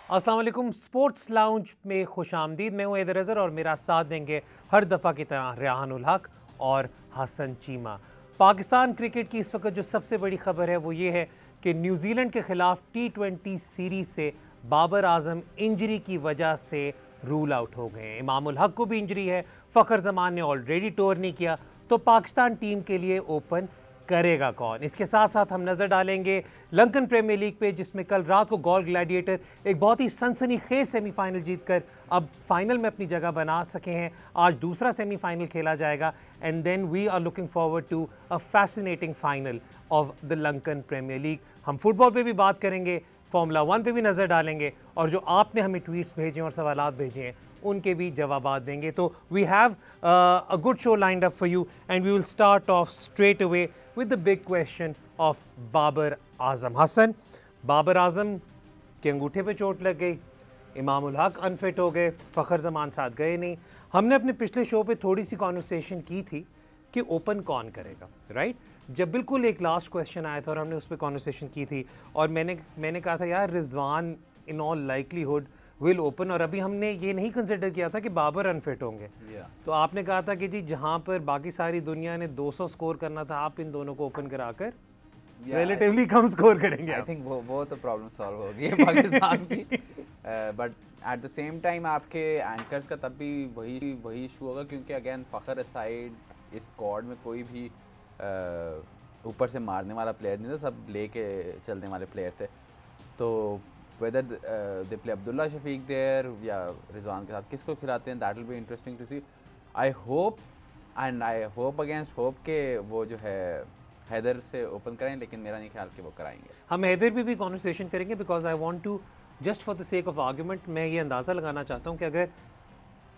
अस्सलाम वालेकुम। Sports lounge में खुश आमदीद। मैं हूँ हैदर अज़हर और मेरा साथ देंगे हर दफ़ा की तरह रेहानुल हक और हसन चीमा। पाकिस्तान क्रिकेट की इस वक्त जो सबसे बड़ी खबर है वो ये है कि न्यूजीलैंड के ख़िलाफ़ T20 सीरीज़ से बाबर आजम इंजरी की वजह से रूल आउट हो गए हैं। इमामुल हक को भी इंजरी है, फ़खर जमान ने ऑलरेडी टूर नहीं किया, तो पाकिस्तान टीम के लिए ओपन करेगा कौन? इसके साथ साथ हम नज़र डालेंगे लंकन प्रीमियर लीग पे, जिसमें कल रात को गोल ग्लैडिएटर एक बहुत ही सनसनीखेज सेमीफाइनल जीतकर अब फाइनल में अपनी जगह बना सके हैं। आज दूसरा सेमीफाइनल खेला जाएगा and then we are looking forward to a fascinating final of the Lankan Premier League. हम फुटबॉल पे भी बात करेंगे, फॉर्मूला 1 पे भी नज़र डालेंगे और जो आपने हमें ट्वीट्स भेजे और सवालात भेजे हैं उनके भी जवाब देंगे। तो we have a good show lined up for you and we will start off straight away with the big question of Babar Azam. Hasan, Babar Azam के अंगूठे पे चोट लग गई, इमामुल हक अनफिट हो गए, फ़खर जमान साथ गए नहीं। हमने अपने पिछले शो पे थोड़ी सी कॉन्वर्सेशन की थी कि ओपन कौन करेगा, राइट? जब बिल्कुल एक लास्ट क्वेश्चन आया था और हमने उस पर कॉन्वर्सेशन की थी और मैंने कहा था यार Rizwan in all likelihood will open, और अभी हमने ये नहीं कंसिडर किया था कि बाबर अनफिट होंगे। तो आपने कहा था कि जी जहां पर बाकी सारी दुनिया ने 200 स्कोर करना था, आप इन दोनों को ओपन कराकर रिलेटिवली कम स्कोर करेंगे। आई थिंक वो तो प्रॉब्लम सॉल्व हो गई है पाकिस्तान की। But at the same time आपके एंकर्स का तब भी वही इशू होगा, क्योंकि अगेन फ़खर असाइड इस स्क्वाड में कोई भी ऊपर से मारने वाला प्लेयर नहीं था, सब लेके चलने वाले प्लेयर थे। तो whether they play Abdullah Shafique there या रिजवान के साथ किसको खिलाते हैं, that will be interesting to see. I hope against hope के वो जो है हैदर से ओपन करें, लेकिन मेरा नहीं ख्याल कि वो कराएंगे। हम हैदर भी कॉन्वर्सेशन करेंगे because I want to just for the sake of argument मैं ये अंदाज़ा लगाना चाहता हूँ कि अगर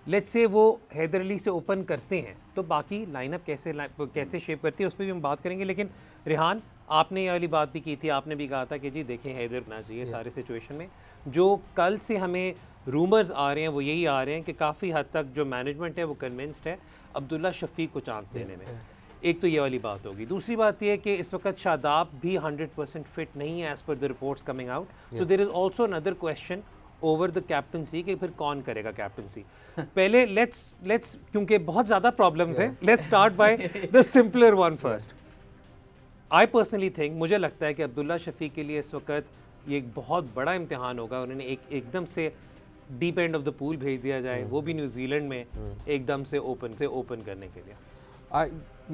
लेट्स से वो हैदर अली से ओपन करते हैं तो बाकी लाइनअप कैसे शेप करती है उस पर भी हम बात करेंगे। लेकिन रेहान, आपने ये वाली बात भी की थी, आपने भी कहा था कि जी देखें हैदर होना चाहिए सारे सिचुएशन में। जो कल से हमें रूमर्स आ रहे हैं वो यही आ रहे हैं कि काफ़ी हद तक जो मैनेजमेंट है वो कन्विंस्ड है अब्दुल्ला शफीक को चांस देने में। एक तो ये वाली बात होगी। दूसरी बात ये है कि इस वक्त शादाब भी 100% फिट नहीं है as per the reports coming out, तो there is also another question over the captaincy कि फिर कौन करेगा कैप्टनसी। पहले लेट्स क्योंकि बहुत ज़्यादा प्रॉब्लम्स हैं, let's start by the simpler one first. I personally think, मुझे लगता है कि अब्दुल्ला शफीक के लिए इस वक्त ये एक बहुत बड़ा इम्तिहान होगा। उन्होंने एकदम से deep and of the pool भेज दिया जाए, वो भी न्यूजीलैंड में एकदम से ओपन करने के लिए।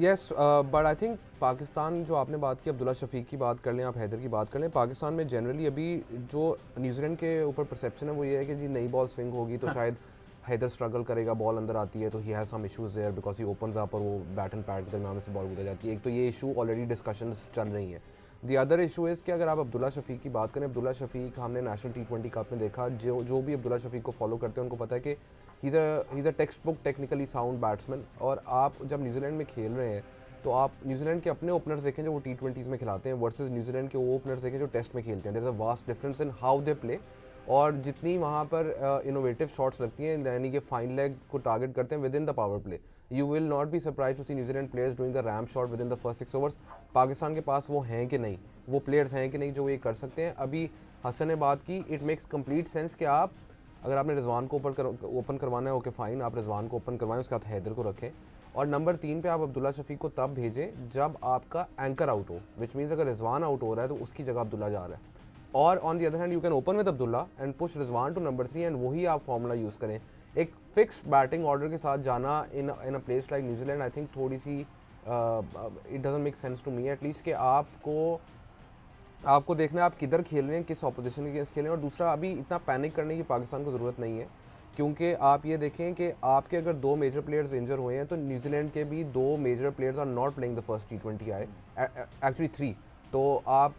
Yes, but I think Pakistan, जो आपने बात की अब्दुल्ला शफीक की बात कर लें, आप हैदर की बात कर लें, पाकिस्तान में जनरली अभी जो न्यूजीलैंड के ऊपर परसेप्शन है वो ये है कि जी नई बॉल स्विंग होगी तो शायद हैदर स्ट्रगल करेगा, बॉल अंदर आती है तो he has some issues there because he opens up और वो बैट एंड पैड के दरमियान में से बॉल गुजर जाती है। एक तो ये इशू ऑलरेडी डिस्कशंस चल रही हैं। दी अदर इशू इज़ कि अगर आप अब्दुल्ला शफीक की बात करें, अब्दुल्ला शफीक हमने नेशनल T20 कप में देखा, जो भी अब्दुल्ला शफीक को फॉलो करते हैं उनको पता है कि he is a text book technically sound batsman. और आप जब न्यूजीलैंड में खेल रहे हैं तो आप न्यूजीलैंड के अपने ओपनर्स देखें जो वो T20s में खिलाते हैं वर्सेस न्यूजीलैंड के वो ओपनर्स देखें जो टेस्ट में खेलते हैं। There is a vast difference in how they play, और जितनी वहाँ पर इनोवेटिव शॉट्स लगती हैं, यानी कि फाइन लेग को टारगेट करते हैं within the power play, you will not be surprise to see New Zealand players doing the ram shot within the first 6 overs. Pakistan के पास वो हैं कि नहीं, वो प्लेयर्स हैं कि नहीं जो ये कर सकते हैं। अभी हसन ने बात की, इट मेक्स कंप्लीट सेंस कि आप अगर आपने रिजवान को ओपन करवाना है, ओके फाइन, आप रिजवान को ओपन करवाएं, उसके बाद हैदर को रखें, और नंबर 3 पे आप अब्दुल्ला शफीक को तब भेजें जब आपका एंकर आउट हो, विच मीन्स अगर रिजवान आउट हो रहा है तो उसकी जगह अब्दुल्ला जा रहा है। और on the other hand you can open with Abdullah and push Rizwan to number 3 and वही आप फॉर्मूला यूज़ करें। एक फिक्स्ड बैटिंग ऑर्डर के साथ जाना in a place like New Zealand, I think थोड़ी सी it doesn't make sense to me at least, कि आपको देखना है आप किधर खेल रहे हैं, किस ऑपोजिशन के अगेंस्ट खेल रहे हैं। और दूसरा, अभी इतना पैनिक करने की पाकिस्तान को ज़रूरत नहीं है, क्योंकि आप ये देखें कि आपके अगर 2 मेजर प्लेयर्स इंजर हुए हैं तो न्यूजीलैंड के भी 2 major players are not playing the first T20 आए, एक्चुअली 3। तो आप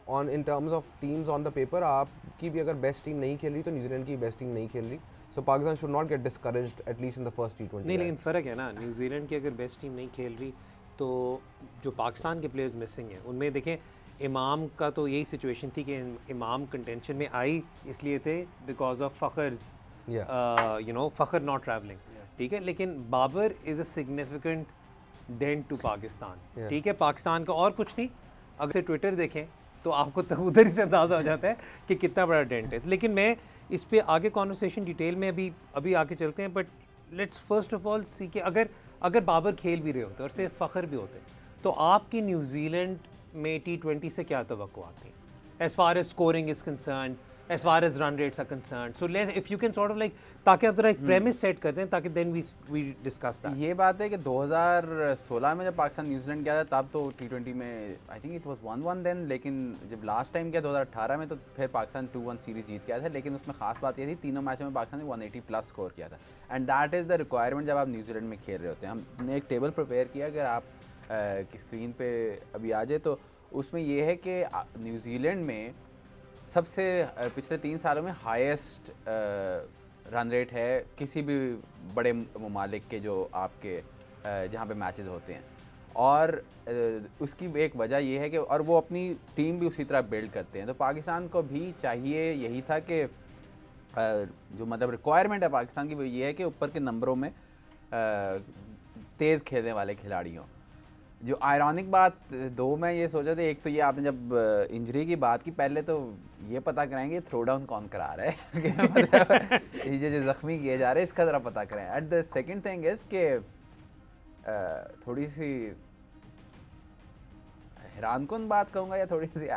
on in terms of teams on the paper आपकी भी अगर बेस्ट टीम नहीं खेल रही तो न्यूजीलैंड की बेस्ट टीम नहीं खेल रही। So Pakistan should not get discouraged at least in the first T20। नहीं, लेकिन फ़र्क है ना, न्यूजीलैंड की अगर बेस्ट टीम नहीं खेल रही तो जो पाकिस्तान के प्लेयर्स मिसिंग हैं उनमें देखें, इमाम का तो यही सिचुएशन थी कि इमाम कंटेंशन में आई इसलिए थे because of Fakhar's Fakhar not travelling, ठीक है। लेकिन Babar is a significant dent to Pakistan, ठीक है। पाकिस्तान का और कुछ नहीं, अगर से ट्विटर देखें तो आपको तो उधर ही से अंदाज़ा हो जाता है कि कितना बड़ा डेंट है। लेकिन मैं इस पे आगे कॉन्वर्सेशन डिटेल में अभी आगे चलते हैं, but let's first of all see कि अगर बाबर खेल भी रहे होते और सिर्फ फ़खर भी होते तो आपकी न्यूजीलैंड में T20 से क्या तवक्कुआत थी as far as scoring is concern, as far as run rates are concerned? So if you can sort of like, ताकि आप थोड़ा एक premise set कर दें ताकि then we discuss that. ये बात है कि 2016 में जब पाकिस्तान न्यूजीलैंड गया था तब तो T20 में I think it was 1-1 then, लेकिन जब लास्ट टाइम गया 2018 में तो फिर पाकिस्तान 2-1 सीरीज जीत गया था। लेकिन उसमें खास बात ये थी तीनों मैचों में पाकिस्तान ने 180 प्लस स्कोर किया था, and that is the requirement जब आप न्यूजीलैंड में खेल रहे होते हैं। हमने एक टेबल प्रिपेयर किया, अगर आप की स्क्रीन पे अभी आ जाए तो उसमें ये है कि न्यूजीलैंड में सबसे पिछले 3 सालों में हाईएस्ट रन रेट है किसी भी बड़े ममालिक के जो आपके जहाँ पे मैचेस होते हैं, और उसकी एक वजह ये है कि और वो अपनी टीम भी उसी तरह बिल्ड करते हैं। तो पाकिस्तान को भी चाहिए यही था कि जो मतलब रिक्वायरमेंट है पाकिस्तान की वो ये है कि ऊपर के नंबरों में तेज़ खेलने वाले खिलाड़ी हों। जो आयरॉनिक बात दो मैं ये सोचा था, एक तो ये आपने जब इंजरी की बात की, पहले तो ये पता कराएंगे थ्रो डाउन कौन करा रहा है कि मतलब ये जो ज़ख्मी किए जा रहे हैं इसका ज़रा पता करें। At the second thing is कि थोड़ी सी हैरानकुन बात कहूँगा या थोड़ी सी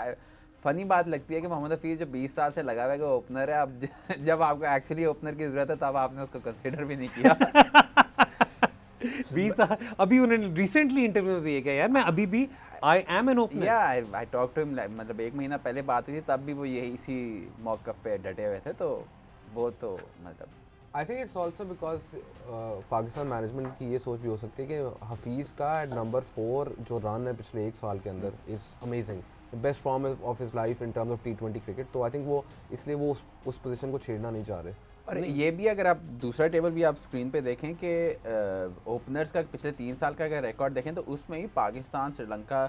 फ़नी बात लगती है कि मोहम्मद हफीज़ जो 20 साल से लगा हुआ है कि ओपनर है, अब जब आपको एक्चुअली ओपनर की ज़रूरत है तब आपने उसको कंसिडर भी नहीं किया। 20 साल अभी उन्होंने रिसेंटली इंटरव्यू में भी ये कहा यार मैं अभी भी आई एम एन ओपनर। या आई टॉक टू हिम, मतलब 1 महीना पहले बात हुई थी तब भी वो यही इसी मौक़िफ़ पे डटे हुए थे, तो वो तो मतलब I think it's also because Pakistan management की ये सोच भी हो सकती है कि हफीज़ का नंबर 4 जो रन है पिछले 1 साल के अंदर is amazing, best form of his life in terms of T20 cricket. तो आई थिंक वो इसलिए वो उस पोजीशन को छेड़ना नहीं चाह रहे। और ये भी अगर आप दूसरा टेबल भी आप स्क्रीन पे देखें कि ओपनर्स का पिछले 3 साल का अगर रिकॉर्ड देखें तो उसमें ही पाकिस्तान श्रीलंका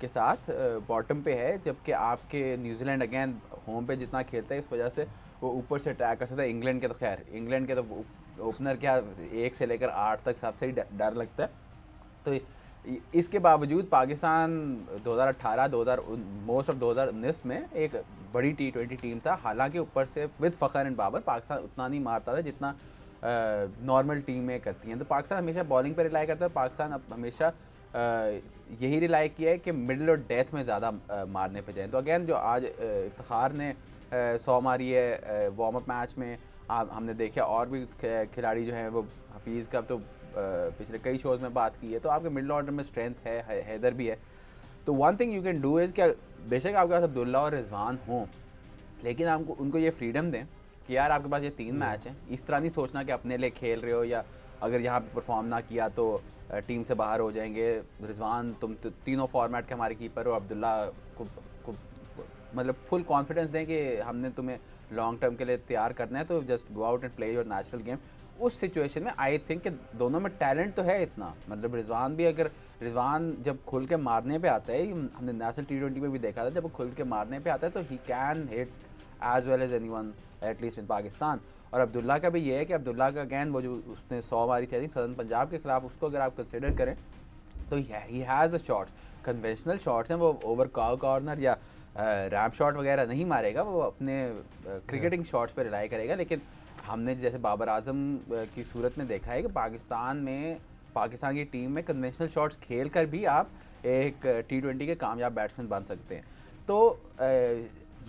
के साथ बॉटम पे है, जबकि आपके न्यूजीलैंड अगेन होम पे जितना खेलता है इस वजह से वो ऊपर से ट्रैक कर सकता है। इंग्लैंड के तो खैर इंग्लैंड के तो ओपनर क्या 1 से लेकर 8 तक सबसे ही डर लगता है। तो इसके बावजूद पाकिस्तान 2018 मोस्ट ऑफ 2019 में एक बड़ी T20 टीम था, हालांकि ऊपर से विद फ़खर एंड बाबर पाकिस्तान उतना नहीं मारता था जितना नॉर्मल टीमें करती हैं। तो पाकिस्तान हमेशा बॉलिंग पे रिलाई करता है। पाकिस्तान अब हमेशा यही रिलाई किया है कि मिडल और डेथ में ज़्यादा मारने पे जाएँ। तो अगेन जो आज इफ्तिखार ने 100 मारी है वार्म अप मैच में, हमने देखा और भी खिलाड़ी जो हैं वो हफीज़ का तो पिछले कई शोज़ में बात की है, तो आपके मिडल ऑर्डर में स्ट्रेंथ है, हैदर भी है। तो one thing you can do is क्या बेशक आपके पास अब्दुल्ला और रिजवान हों, लेकिन आपको उनको ये फ्रीडम दें कि यार आपके पास ये 3 मैच हैं। इस तरह नहीं सोचना कि अपने लिए खेल रहे हो या अगर यहाँ पे परफॉर्म ना किया तो टीम से बाहर हो जाएंगे। रिजवान तुम तीनों फॉर्मेट के हमारे कीपर हो, अब्दुल्ला को मतलब फुल कॉन्फिडेंस दें कि हमने तुम्हें लॉन्ग टर्म के लिए तैयार करना है, तो just go out and play your natural game. उस सिचुएशन में आई थिंक कि दोनों में टैलेंट तो है इतना, मतलब रिजवान भी, अगर रिजवान जब खुल के मारने पे आता है, हमने नेशनल T20 में भी देखा था, जब वो खुल के मारने पे आता है तो he can hit as well as anyone at least in Pakistan. और अब्दुल्ला का भी ये है कि अब्दुल्ला का अगैन वो जो उसने 100 मारी थी सदर्न पंजाब के खिलाफ, उसको अगर आप कंसिडर करें तो he has the shots, conventional shots हैं, वो ओवर कॉर्नर या रैम्प शॉट वगैरह नहीं मारेगा, वो अपने क्रिकेटिंग शॉट्स पर रिलाई करेगा। लेकिन हमने जैसे बाबर आजम की सूरत में देखा है कि पाकिस्तान की टीम में कन्वेंशनल शॉट्स खेल कर भी आप एक T20 के कामयाब बैट्समैन बन सकते हैं। तो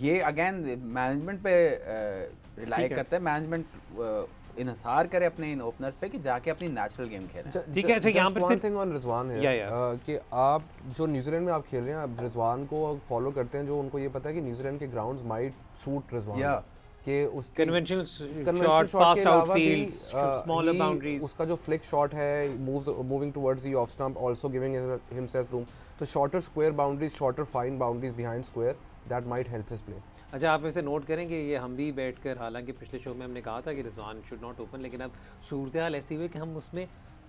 ये अगेन मैनेजमेंट पे रिलाई करता है, मैनेजमेंट इन्हिसार करे अपने इन ओपनर्स पे कि जाके अपनी नेचुरल गेम खेलें। ठीक है, अच्छा यहाँ पर वन थिंग ऑन रिजवान है कि आप जो न्यूजीलैंड में आप खेल रहे हैं, आप रिजवान को फॉलो करते हैं, जो उनको ये पता है कि न्यूजीलैंड के ग्राउंड्स माइट सूट रिजवान कि उसके conventional shot, fast outfields, smaller boundaries, उसका जो फ्लिक शॉट है moving towards the off stump, also giving himself room, तो shorter square boundaries, shorter fine boundaries behind square, that might help his play. अच्छा, आप वैसे note करें कि ये हम भी बैठकर, हालांकि पिछले शो में हमने कहा था कि रिजवान शुड नॉट ओपन, लेकिन अब सूरत हाल ऐसी हुई कि हम उसमें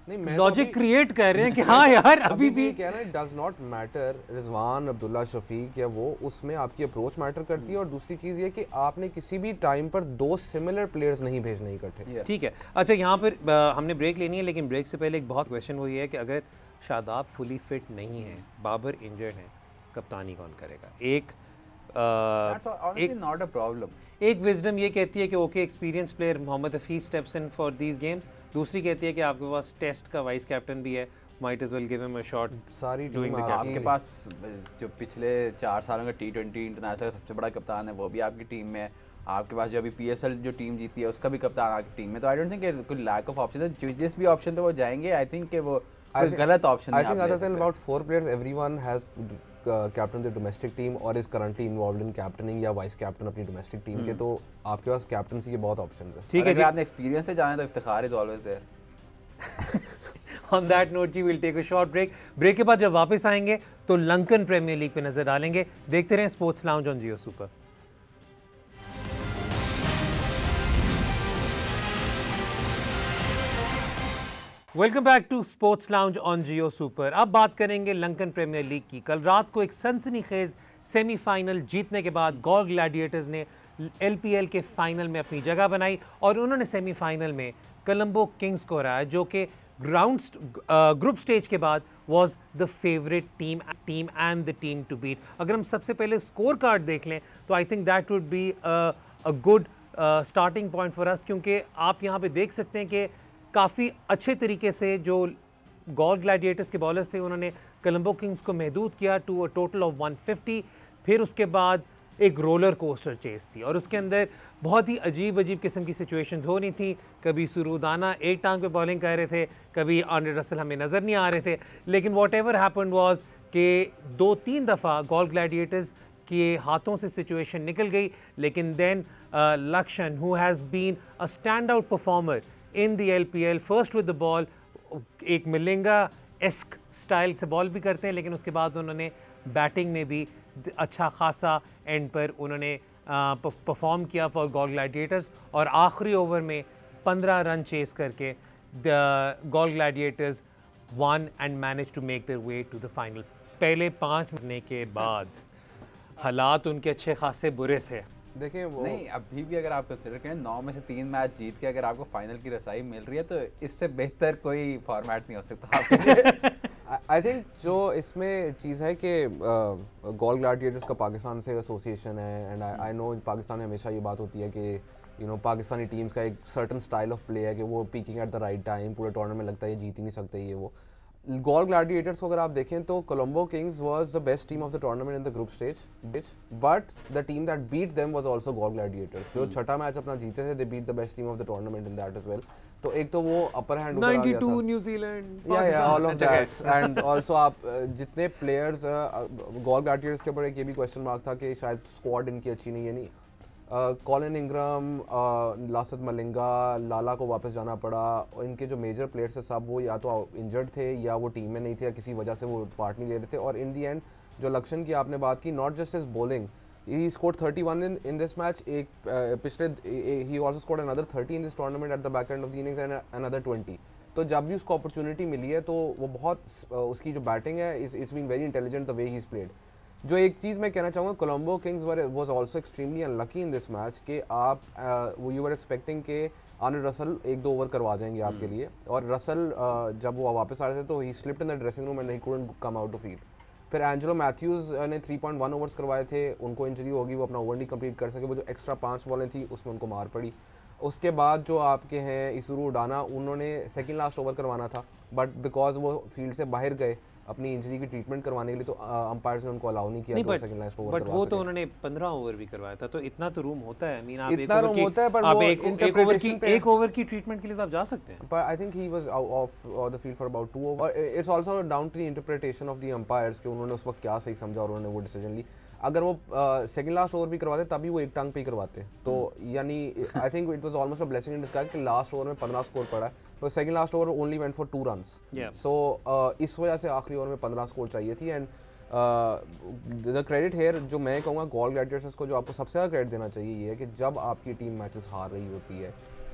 लॉजिक क्रिएट कर रहे हैं कि हाँ यार अभी भी क्या ना, it does not matter Rizwan, Abdullah Shafique या वो, उसमें आपकी अप्रोच मैटर करती है। और दूसरी चीज़ ये कि आपने किसी भी टाइम पर 2 सिमिलर प्लेयर्स नहीं भेजने इकट्ठे। ठीक है, अच्छा यहाँ पर हमने ब्रेक लेनी है, लेकिन ब्रेक से पहले एक बहुत क्वेश्चन वो ये है कि अगर शादाब फुली फिट नहीं है, बाबर इंजर्ड है, कप्तानी कौन करेगा? एक That's honestly not a problem. एक विजडम ये कहती है कि okay experience player Mohammad Hafeez steps in for these games, दूसरी कहती है कि आपके पास टेस्ट का वाइस कैप्टन भी है, might as well give him a shot. सारी Doing टीम the आपके पास जो पिछले 4 सालों का T20 इंटरनेशनल का सबसे बड़ा कप्तान है वो भी आपकी टीम में है, आपके पास जो अभी PSL जो टीम जीती है उसका भी कप्तान आपकी टीम में, तो आई डोंट थिंक कोई लैक ऑफ ऑप्शन है। जिस भी ऑप्शन पे वो जाएंगे आई थिंक कि वो कोई गलत ऑप्शन I नहीं think आप ले other than सकते। about 4 players, everyone has captained the domestic team or is currently involved in captaining या vice captain अपनी domestic team के, तो आपके पास captaincy के बहुत options हैं। ठीक है अगर जी, आपने एक्सपीरियंस से जाना है तो Iftikhar is always there. On that note we will take a short break. Break के बाद जब वापस आएंगे तो लंकन प्रीमियर लीग पे नजर डालेंगे। देखते रहें sports lounge on Geo super. Welcome back to sports lounge on Geo Super. अब बात करेंगे लंकन प्रीमियर लीग की। कल रात को एक सनसनीखेज सेमीफाइनल जीतने के बाद गॉल ग्लैडिएटर्स ने LPL के फाइनल में अपनी जगह बनाई और उन्होंने सेमीफाइनल में कोलंबो किंग्स को हराया, जो कि ग्रुप स्टेज के बाद was the favourite team and the team to beat. अगर हम सबसे पहले स्कोर कार्ड देख लें तो I think that would be a good starting point for us, क्योंकि आप यहाँ पे देख सकते हैं कि काफ़ी अच्छे तरीके से जो गॉल ग्लैडिएटर्स के बॉलर्स थे उन्होंने कोलंबो किंग्स को महदूद किया टू अ टोटल ऑफ 150। फिर उसके बाद एक रोलर कोस्टर चेस थी और उसके अंदर बहुत ही अजीब किस्म की सिचुएशंस हो रही थी। कभी सुरूदाना एक टांग पे बॉलिंग कर रहे थे, कभी आंड्रे रसल हमें नज़र नहीं आ रहे थे, लेकिन वॉट एवर हैपन्ड वाज कि 2-3 दफ़ा गॉल ग्लैडिएटर्स के हाथों से सिचुएशन निकल गई, लेकिन then Lakshan who has been a stand out performer in the LPL, first with the ball, एक मिलेंगा एस्क स्टाइल से बॉल भी करते हैं, लेकिन उसके बाद उन्होंने बैटिंग में भी अच्छा खासा एंड पर उन्होंने परफॉर्म किया फॉर गॉल ग्लैडिएटर्स और आखिरी ओवर में 15 रन चेस करके the Galle gladiators won and manage to make their way to the final. पहले 5 महीने के बाद हालात उनके अच्छे खासे बुरे थे। देखिए वो नहीं, अभी भी अगर आप कंसिडर करें 9 में से 3 मैच जीत के अगर आपको फाइनल की रसाई मिल रही है तो इससे बेहतर कोई फॉर्मेट नहीं हो सकता आपके लिए। आई थिंक जो इसमें चीज़ है कि गॉल ग्लैडिएटर्स का पाकिस्तान से एसोसिएशन है एंड आई नो पाकिस्तान में हमेशा ये बात होती है कि पाकिस्तानी टीम्स का एक सर्टन स्टाइल ऑफ प्ले है कि वो peeking eight the right time, पूरे टूर्नामेंट में लगता है ये जीत ही नहीं सकते ये वो। गॉल ग्लैडिएटर्स को अगर आप देखें तो Colombo Kings was the best team of the tournament in the group stage, but the team that beat them was also Galle Gladiators, जो छठा मैच अपना जीते थे, they beat the best team of the tournament in that as well. तो एक तो वो अपर हैंड ऊपर आ गया था, 92 न्यूजीलैंड, या all of that and also आप जितने प्लेयर्स गॉल ग्लैडिएटर्स के ऊपर एक ये भी क्वेश्चन मार्क था कि शायद स्क्वाड इनकी अच्छी नहीं है, नहीं कॉलिन इंग्रम, लासित मलिंगा, लाला को वापस जाना पड़ा, इनके जो मेजर प्लेयर्स हैं सब वो या तो इंजर्ड थे या वो टीम में नहीं थे या किसी वजह से वो पार्ट नहीं ले रहे थे। और इन दी एंड जो लक्षण की आपने बात की, not just is bowling, he scored 31 in this match, एक पिछले he also scored another 30 in this tournament at the back end of the innings and another 20। तो जब भी उसको अपॉर्चुनिटी मिली है तो वो बहुत उसकी जो बैटिंग है it's been very intelligent the way he is played. जो एक चीज़ मैं कहना चाहूँगा, Colombo Kings was also extremely unlucky in this match कि आप यू वर एक्सपेक्टिंग के आंड्रे रसल 1-2 ओवर करवा जाएंगे आपके लिए, और रसल जब वो वापस आ रहे थे तो he slipped in the dressing room and he couldn't come out to field. फिर एंजेलो मैथ्यूज़ ने 3.1 ओवर्स करवाए थे, उनको इंजरी होगी, वो अपना ओवर नहीं कंप्लीट कर सके, वो जो एक्स्ट्रा 5 बॉलें थी उसमें उनको मार पड़ी। उसके बाद जो आपके हैं इसुरू उडाना, उन्होंने सेकंड लास्ट ओवर करवाना था, बट बिकॉज वो फील्ड से बाहर गए अपनी इंजरी की ट्रीटमेंट करवाने के लिए, तो अंपायर्स ने उनको अलाउ नहीं किया कि सेकंड लास्ट ओवर करवा वो सके। तो उन्होंने 15 ओवर भी करवाया था, तो इतना तो रूम होता है। I mean, आप इतना रूम होता है, पर वो interpretation पे- एक ओवर की ट्रीटमेंट के लिए तो आप जा सकते हैं। But I think he was off the field for about 2 overs. It's also down to the interpretation of the umpires कि उन्होंने उस वक्त क्या सही समझा और उन्होंने वो डिसीजन ली। अगर वो सेकंड लास्ट ओवर भी करवाते तभी वो एक टांग पे ही करवाते, तो यानी I think it was almost a blessing in disguise कि लास्ट ओवर में 15 स्कोर पड़ा है, तो second last over only went for 2 runs. So इस वजह से आखिरी ओवर में 15 स्कोर चाहिए थी। एंड द क्रेडिट हेयर जो मैं कहूँगा गॉल ग्लैडिएटर्स को, जो आपको सबसे ज़्यादा क्रेडिट देना चाहिए ये है कि जब आपकी टीम मैचेस हार रही होती है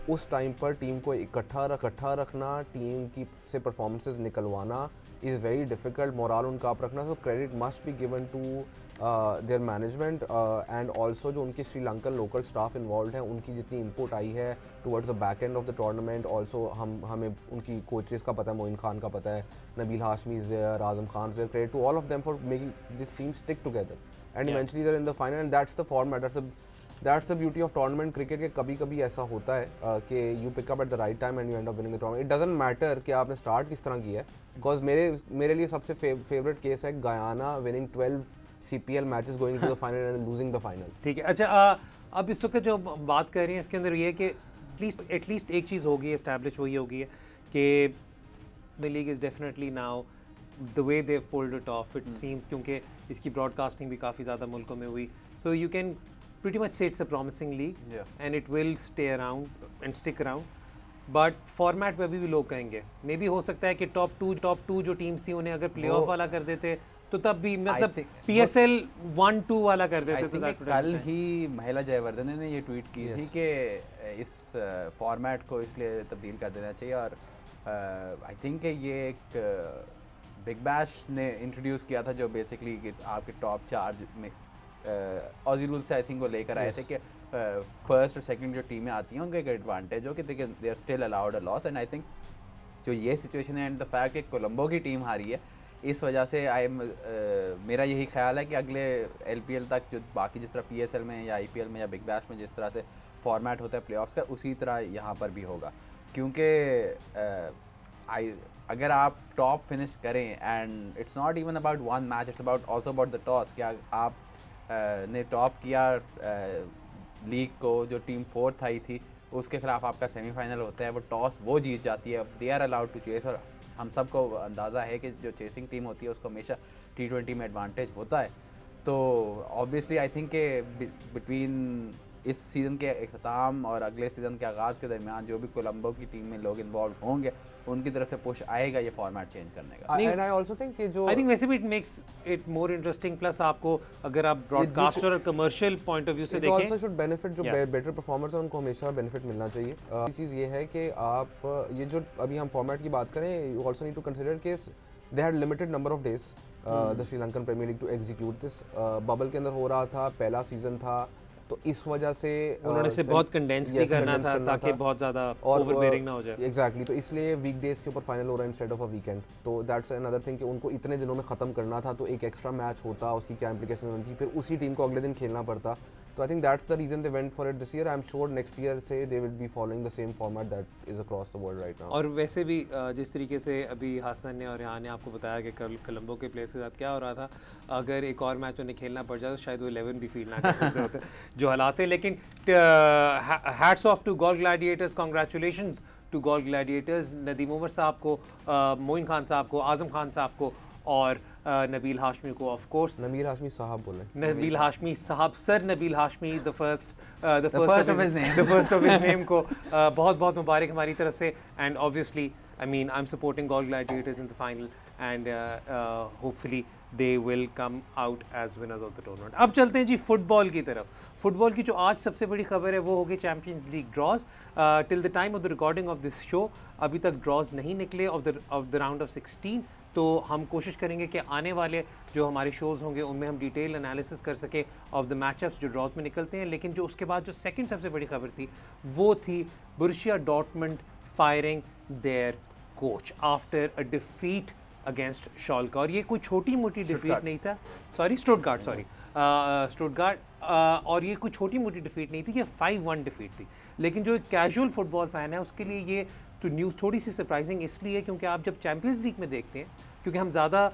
उस टाइम पर टीम को इकट्ठा रखना, टीम की से परफॉर्मेंसेस निकलवाना इज़ वेरी डिफ़िकल्ट, मोरल उनका आप रखना। So credit must be given to their management and also जो उनके श्रीलंकन लोकल स्टाफ इन्वॉल्व हैं, उनकी जितनी इनपुट आई है towards the back and of the tournament. Also हमें उनकी कोचेस का पता है, मोइन खान का पता है, Nabeel Hashmi is there, Azam Khan is there, credit to all of them for making this team stick together. And eventually they are in the final and that's the format, that's the beauty of tournament cricket के कभी कभी ऐसा होता है कि you pick up at the right time and you end up winning the tournament. It doesn't matter कि आपने start किस तरह किया है, बिकॉज मेरे लिए सबसे फेवरेट केस है Guyana winning 12 CPL matches going to the final and losing the final. ठीक है, अच्छा अब इस वक्त जो बात कर रही हैं इसके अंदर ये है कि एटलीस्ट एक चीज़ होगी एस्टैब्लिश, वही होगी है कि the league is definitely now the way they pulled it of it seems, क्योंकि इसकी ब्रॉडकास्टिंग भी काफ़ी ज़्यादा मुल्कों में हुई, so you can pretty much say it's a promising league and it will stay around and stick around, but format पे अभी भी लोग कहेंगे मे बी हो सकता है कि टॉप टू जो टीम्स थी उन्हें अगर प्लेऑफ वाला कर देते तो तब भी मतलब PSL 1-2 वाला कर देते तो that would कल have been ही महिला जयवर्धने ने ये ट्वीट की थी कि इस फॉर्मेट को इसलिए तब्दील कर देना चाहिए, और आई थिंक ये एक बिग बैश ने इंट्रोड्यूस किया था जो बेसिकली आपके टॉप 4 में ऑजी रूल से आई थिंक वो लेकर आए थे कि फर्स्ट और सेकंड जो टीमें आती हैं उनको एक एडवांटेज हो कि they are still allowed a loss, and I think जो ये सिचुएशन है एंड द फैक्ट कि कोलंबो की टीम हारी है, इस वजह से मेरा यही ख्याल है कि अगले LPL तक जो बाकी जिस तरह PSL में या IPL में या बिग बैश में जिस तरह से फॉर्मेट होता है प्लेऑफ्स का, उसी तरह यहाँ पर भी होगा, क्योंकि अगर आप टॉप फिनिश करें and it's not even about one match, it's about also about the toss, क्या आप ने टॉप किया लीग को, जो टीम 4th आई थी उसके खिलाफ आपका सेमीफाइनल होता है, वो टॉस वो जीत जाती है, they are allowed to chase, और हम सबको अंदाज़ा है कि जो चेसिंग टीम होती है उसको हमेशा T20 में एडवांटेज होता है। तो ऑब्वियसली आई थिंक के बिटवीन इस सीज़न के अख्ताम और अगले सीज़न के आगाज़ के दरमियान जो भी कोलंबो की टीम में लोग इन्वॉल्व होंगे उनकी तरफ से पुश आएगा ये फॉर्मेट चेंज करने का। एंड आई आल्सो थिंक कि जो आई थिंक वैसे भी it makes it more interesting, plus आपको अगर आप ब्रॉडकास्टर और कमर्शियल पॉइंट ऑफ व्यू से देखें आल्सो शुड बेनिफिट जो बेटर परफॉर्मर्स हैं उनको हमेशा बेनिफिट मिलना चाहिए। चीज़ ये है कि आप ये जो अभी हम फॉर्मेट की बात करें, you also need to consider कि they had limited number of days the Sri Lankan premiere league two execute this. Bubble के अंदर हो रहा था, पहला सीजन था, तो इस वजह से उन्होंने से बहुत कंडेंस भी करना था ताकि बहुत ज़्यादा ओवरबेयरिंग ना हो जाए। एग्जैक्टली, तो इसलिए वीकडेज के ऊपर फाइनल हो रहा है इंस्टेड ऑफ अ वीकेंड, तो दैट्स अनदर थिंग कि उनको इतने दिनों में ख़त्म करना था, तो एक एक्स्ट्रा मैच होता, उसकी क्या इंप्लीकेशन होती, फिर उसी टीम को अगले दिन खेलना पड़ता। तो I think that's the reason they went for it this year. I am sure next year से they will be following the same format that is across the world right now. और वैसे भी जिस तरीके से अभी हसन ने और यहाँ ने आपको बताया कि कल कोलंबो के प्लेयर्स के साथ क्या हो रहा था, अगर एक और मैच उन्हें खेलना पड़ जाए तो शायद वो 11 भी फील्ड ना कर सकते होते जो हालात है। लेकिन hats off to Galle Gladiators, congratulations to Galle Gladiators, Nadeem Umar sahab को, मोइन खान साहब को, आज़म खान साहब को और नबील हाशमी को। ऑफ कोर्स नबील हाशमी साहब बोले, Nabeel Hashmi sahab, sir Nabeel Hashmi the first of his name को बहुत बहुत मुबारक हमारी तरफ से। And obviously I mean I am supporting Galle Gladiators in the final and hopefully they will come out as winners of the tournament. अब चलते हैं जी फुटबॉल की तरफ। फुटबॉल की जो आज सबसे बड़ी खबर है वो होगी champions league draws. Till the time of the recording of this show अभी तक ड्रॉज नहीं निकले ऑफ द राउंड ऑफ 16, तो हम कोशिश करेंगे कि आने वाले जो हमारे शोज़ होंगे उनमें हम डिटेल एनालिसिस कर सके ऑफ द मैचअप्स जो ड्रॉज में निकलते हैं। लेकिन जो उसके बाद जो सेकंड सबसे बड़ी खबर थी वो थी Borussia Dortmund firing their coach after a defeat against Schalke. और ये कोई छोटी मोटी डिफीट नहीं था, स्टुटगार्ट, और ये कोई छोटी मोटी डिफीट नहीं थी, ये 5-1 डिफीट थी। लेकिन जो एक कैजुअल फुटबॉल फ़ैन है उसके लिए ये तो न्यूज़ थोड़ी सी सरप्राइजिंग इसलिए क्योंकि आप जब चैम्पियंस लीग में देखते हैं, क्योंकि हम ज़्यादा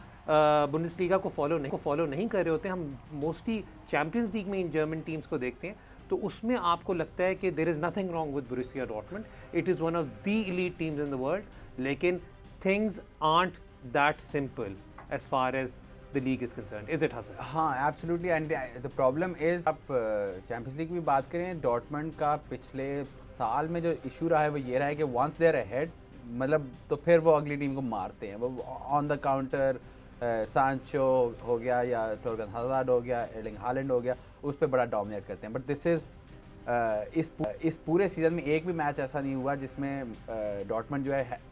बुंडेसलीगा को फॉलो नहीं कर रहे होते, हम मोस्टली चैम्पियंस लीग में इन जर्मन टीम्स को देखते हैं, तो उसमें आपको लगता है कि there is nothing wrong with Borussia Dortmund, it is one of the elite teams in the world. लेकिन things aren't that simple as far as the league is concerned, is it Hassan? हाँ absolutely, and the problem is आप champions league की भी बात करें, Dortmund का पिछले साल में जो इशू रहा है वो ये रहा है कि वंस दे आर अहेड मतलब तो फिर वो अगली टीम को मारते हैं, वो ऑन द काउंटर सांचो हो गया या टोर्गन हज़ार्ड हो गया, एर्लिंग हालैंड हो गया, उस पर बड़ा डोमिनेट करते हैं। बट दिस इज़ इस पूरे सीज़न में एक भी मैच ऐसा नहीं हुआ जिसमें डॉर्टमुंड जो है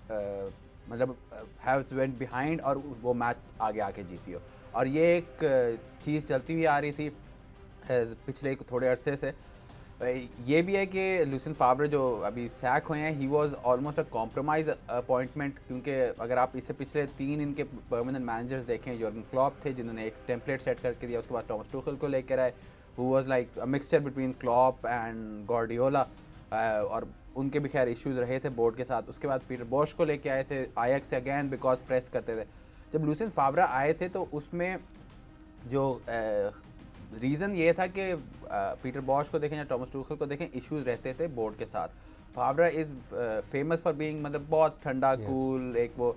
मतलब हैव्स वेंट बिहाइंड और वो मैच आगे आके जीती हो। और ये एक चीज़ चलती हुई आ रही थी पिछले थोड़े अरसे से, ये भी है कि लुसियन फाब्रे जो अभी सैक हुए हैं, he was almost a compromise appointment, क्योंकि अगर आप इससे पिछले 3 इनके परमानेंट मैनेजर्स देखें, यॉर्गन क्लॉप थे जिन्होंने एक टेम्पलेट सेट करके दिया, उसके बाद टॉमस टुखल को लेकर आए, who was like a mixture between Klopp and Guardiola, और उनके भी खैर इश्यूज़ रहे थे बोर्ड के साथ। उसके बाद पीटर बॉश को लेके आए थे आयक्स से, अगैन बिकॉज प्रेस करते थे। जब लुसियन फाब्रा आए थे तो उसमें जो रीज़न ये था कि पीटर बॉश को देखें या टॉमस टुखल को देखें, इश्यूज़ रहते थे बोर्ड के साथ। फाब्रा इज़ फेमस फॉर बीइंग मतलब बहुत ठंडा कूल, एक वो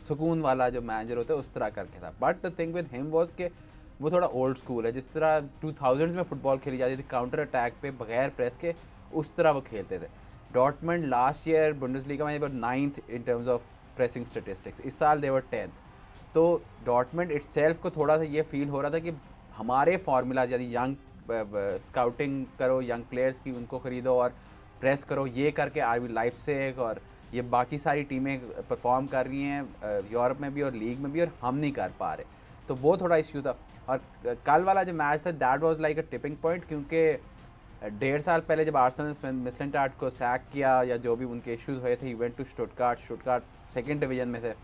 सुकून वाला जो मैनेजर होता है उस तरह करके था। But the thing with him was कि वो थोड़ा ओल्ड स्कूल है, जिस तरह 2000s में फुटबॉल खेली जाती थी काउंटर अटैक पे बगैर प्रेस के, उस तरह वो खेलते थे। डॉर्टमंड लास्ट ईयर बुंडेसलीगा में 9th in terms of pressing statistics, इस साल दे वर 10th। तो डॉर्टमंड इटसेल्फ को थोड़ा सा ये फील हो रहा था कि हमारे फार्मूला यानी यंग स्काउटिंग करो, यंग प्लेयर्स की उनको ख़रीदो और प्रेस करो, ये करके आरबी लाइप्जिग और ये बाकी सारी टीमें परफॉर्म कर रही हैं यूरोप में भी और लीग में भी, और हम नहीं कर पा रहे। तो वो थोड़ा इश्यू था। और कल वाला जो मैच था that was like a tipping point, क्योंकि 1.5 साल पहले जब आर्सेनल ने मिसलिंटार्ट को सैक किया या जो भी उनके इश्यूज़ हुए थे, he went to Stuttgart second division में थे,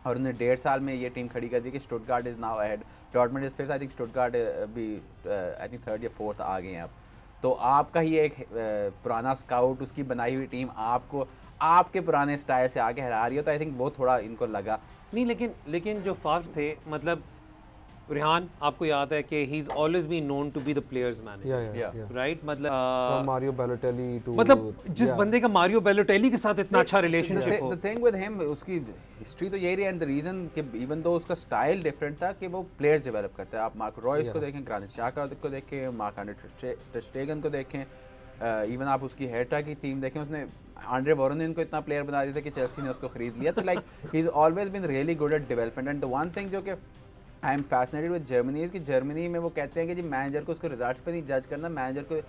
और उन्हें 1.5 साल में ये टीम खड़ी कर दी कि Stuttgart is now ahead, Dortmund is fifth, I think Stuttgart भी आई थिंक 3rd या 4th आ गए हैं अब। तो आपका ही एक पुराना स्काउट, उसकी बनाई हुई टीम आपको आपके पुराने स्टाइल से आके हरा रही हो, तो आई थिंक वो थोड़ा इनको लगा नहीं। लेकिन जो फाफ थे, मतलब रेहान आपको याद है कि he is always been known to be the players manager, right? मतलब फ्रॉम मारियो बैलोटेली टू, मतलब जिस बंदे का मारियो बैलोटेली के साथ इतना अच्छा रिलेशनशिप हो। द थिंग विद हिम, उसकी हिस्ट्री तो यही रही, एंड द रीजन कि इवन दो उसका स्टाइल डिफरेंट था कि वो प्लेयर्स डेवलप करते हैं। आप मार्को रॉयस को देखें, ग्रानिट शाका को देखें, मार्क-एंड्रे ter Stegen को देखें, इवन आप उसकी हेटा की टीम देखें, उसने आंड्रे वॉरनिन को इतना प्लेयर बना दिया था कि चेल्सी ने उसको खरीद लिया। तो like he is always been really good at development. And the one thing जो कि I am fascinated with Germany कि जर्मनी में वो कहते हैं कि जी मैनेजर को उसको रिजल्ट्स पे नहीं जज करना, मैनेजर को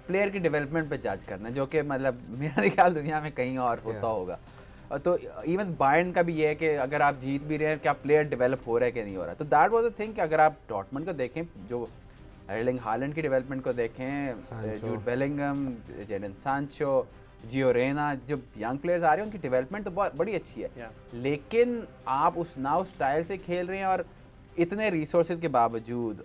प्लेयर की डेवलपमेंट पे जज करना, जो कि मतलब मेरा ख्याल दुनिया में कहीं और होता होगा। तो इवन बायर्न का भी ये है कि अगर आप जीत भी रहे हैं, क्या प्लेयर डेवलप हो रहा है कि नहीं हो रहा। तो दैट वाज द थिंग कि अगर आप डॉर्टमंड को देखें, जो एर्लिंग हालैंड की डेवलपमेंट को देखें, जूड बेलिंगम, जेडन सांचो, जियो रेना, जो यंग प्लेयर्स आ रहे हैं उनकी डेवलपमेंट तो बहुत बड़ी अच्छी है। लेकिन आप उस नाउ स्टाइल से खेल रहे हैं और इतने रिसोर्सेज के बावजूद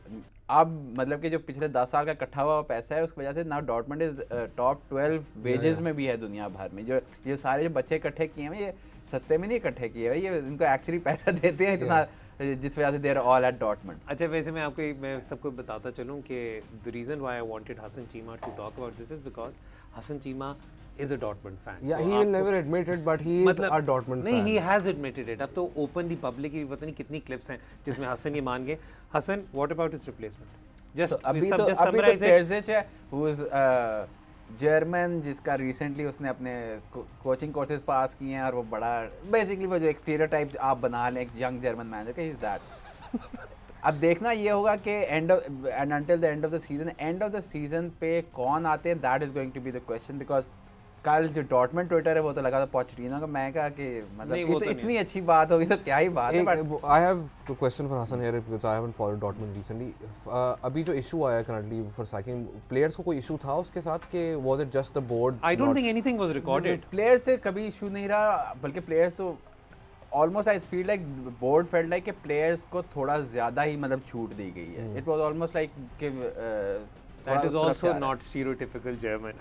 अब मतलब कि जो पिछले 10 साल का इकट्ठा हुआ पैसा है, उसकी वजह से now Dortmund is top 12 wages में भी है दुनिया भर में। जो सारे जो बच्चे इकट्ठे किए हैं, ये सस्ते में नहीं इकट्ठे किए हैं, ये इनको एक्चुअली पैसा देते हैं इतना, जिस वजह से they are all at Dortmund. अच्छा, वैसे मैं सबको बताता चलूँ कि the reason why I wanted Hassan Cheema to talk about this is because Hassan Cheema is a Dortmund fan. Yeah, he will never admit it, but he is a Dortmund fan. नहीं, he has admitted it. अब तो openly publicly पता नहीं कितनी clips हैं जिसमें हसन ये मान गए। Hassan, what about his replacement? Just summarize it. Terzic है, who is जर्मन, जिसका रिसेंटली उसने अपने कोचिंग कोर्सेज पास किए हैं, और वो बड़ा बेसिकली वो जो एक स्टीरियोटाइप आप बना लें एक यंग जर्मन मैनेजर का, इज दैट। अब देखना ये होगा कि and until the end of the season पे कौन आते हैं, that is going to be the question. Because कल जो डॉर्टमंड ट्विटर है वो तो लगा था पोचेटिनो का, मैं कहा कि मतलब इतनी अच्छी बात होगी तो क्या ही बात है। But I have a question for Hassan here because I haven't followed Dortmund recently. अभी जो इशू आया करंटली फॉर साइकिंग प्लेयर्स को, कोई इशू था उसके साथ कि was it just the board? I don't think anything was recorded. Players से कभी इशू नहीं रहा, बल्कि प्लेयर्स तो almost I feel like board felt like कि प्लेयर्स को थोड़ा ज़्यादा ही मतलब छूट दी गई है। इट वाज ऑलमोस्ट लाइक कि That is also not stereotypical German.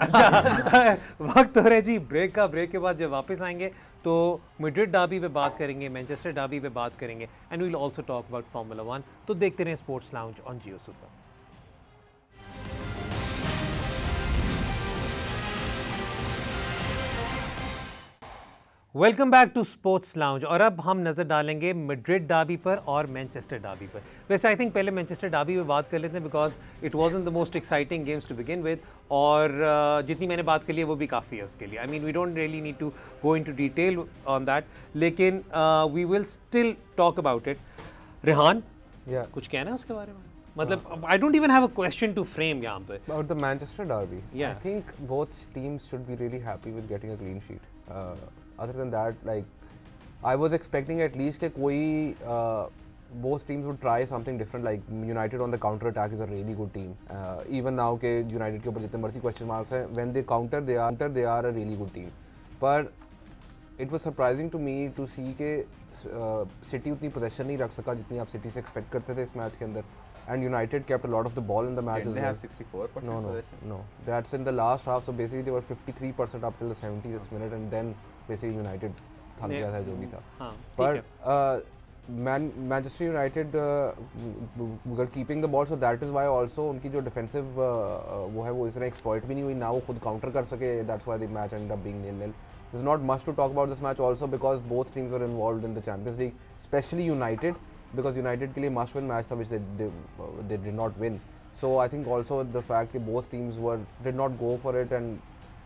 वक्त हो रहा है जी ब्रेक का। ब्रेक के बाद जब वापस आएंगे तो मैड्रिड डर्बी पे बात करेंगे, मैनचेस्टर डर्बी पे बात करेंगे, and we will also talk about formula 1। तो देखते रहें sports lounge on Geo super. Welcome back to sports lounge. और अब हम नज़र डालेंगे मैड्रिड डर्बी पर और मैनचेस्टर डर्बी पर। वैसे आई थिंक पहले मैनचेस्टर डर्बी पे बात कर लेते हैं because it wasn't the most exciting games to begin with, और जितनी मैंने बात कर ली है वो भी काफ़ी है उसके लिए। I mean we don't really need to go in to detail on that, लेकिन we will still talk about it. Rehan, कुछ कहना है उसके बारे में? मतलब I don't even have a question to frame यहाँ पे about the Manchester derby. I think both teams should be really happy with getting a clean sheet. Other than that, like I was expecting at least कि कोई both teams would try something different. Like United on the counter attack is a really good team. Even now के United के ऊपर जितने मर्जी question marks हैं, when they counter they are a really good team. But it was surprising to me to see कि City उतनी possession नहीं रख सका जितनी आप City से expect करते थे इस मैच के अंदर. And United kept a lot of the ball in the match. Didn't they have 64% possession? No. That's in the last half. So basically they were 53% up till the 70th minute, and then basically United थक गया था जो भी था. But Manchester United were keeping the ball, so that is why also उनकी जो defensive वो है वो इस तरह exploit भी नहीं हुई, ना वो खुद counter कर सके. That's why the match ended up being 0-0. There's not much to talk about this match also because both teams were involved in the Champions League, especially United, because United के लिए must win match था which they did not win. So I think also the fact that both teams did not go for it, and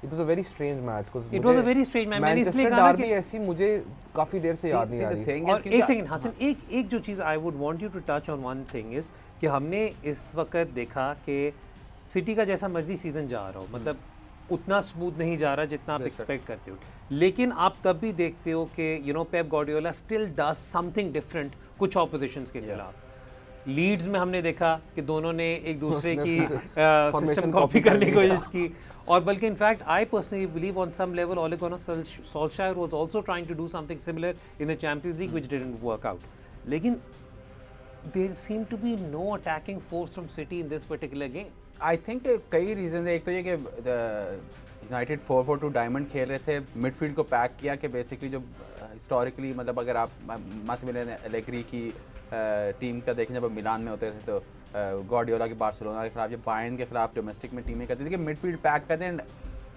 it was a very strange match. It was a very strange match. Manchester Derby ऐसी मुझे काफी देर से याद नहीं आ रही. और एक second Hasan, एक जो चीज़ I would want you to touch on one thing is कि हमने इस वक्त देखा कि सिटी का जैसा मर्जी सीजन जा रहा हो, मतलब उतना स्मूथ नहीं जा रहा जितना आप एक्सपेक्ट करते हो, लेकिन आप तब भी देखते हो कि Pep Guardiola still does something different कुछ ऑपोजिशंस के खिलाफ. लीड्स में हमने देखा कि दोनों ने एक दूसरे की सिस्टम कॉपी करने की कोशिश की, और बल्कि in fact I personally believe on some level Ole Gunnar Solskjaer was also trying to do something similar in the champions league which didn't work out. लेकिन there seem to be no attacking force from city in this particular game. I think कई reason है. एक तो ये कि United 4-4-2 diamond खेल रहे थे, मिडफील्ड को पैक किया कि बेसिकली जो हिस्टोरिकली मतलब अगर आप मासिमिलियानो एलेग्री की टीम का देखें, जब मिलान में होते थे तो गार्डियोला के बार्सिलोना के खिलाफ, जब बायर्न के खिलाफ डोमेस्टिक में टीमें करती थी कि मिडफील्ड पैक कर दें,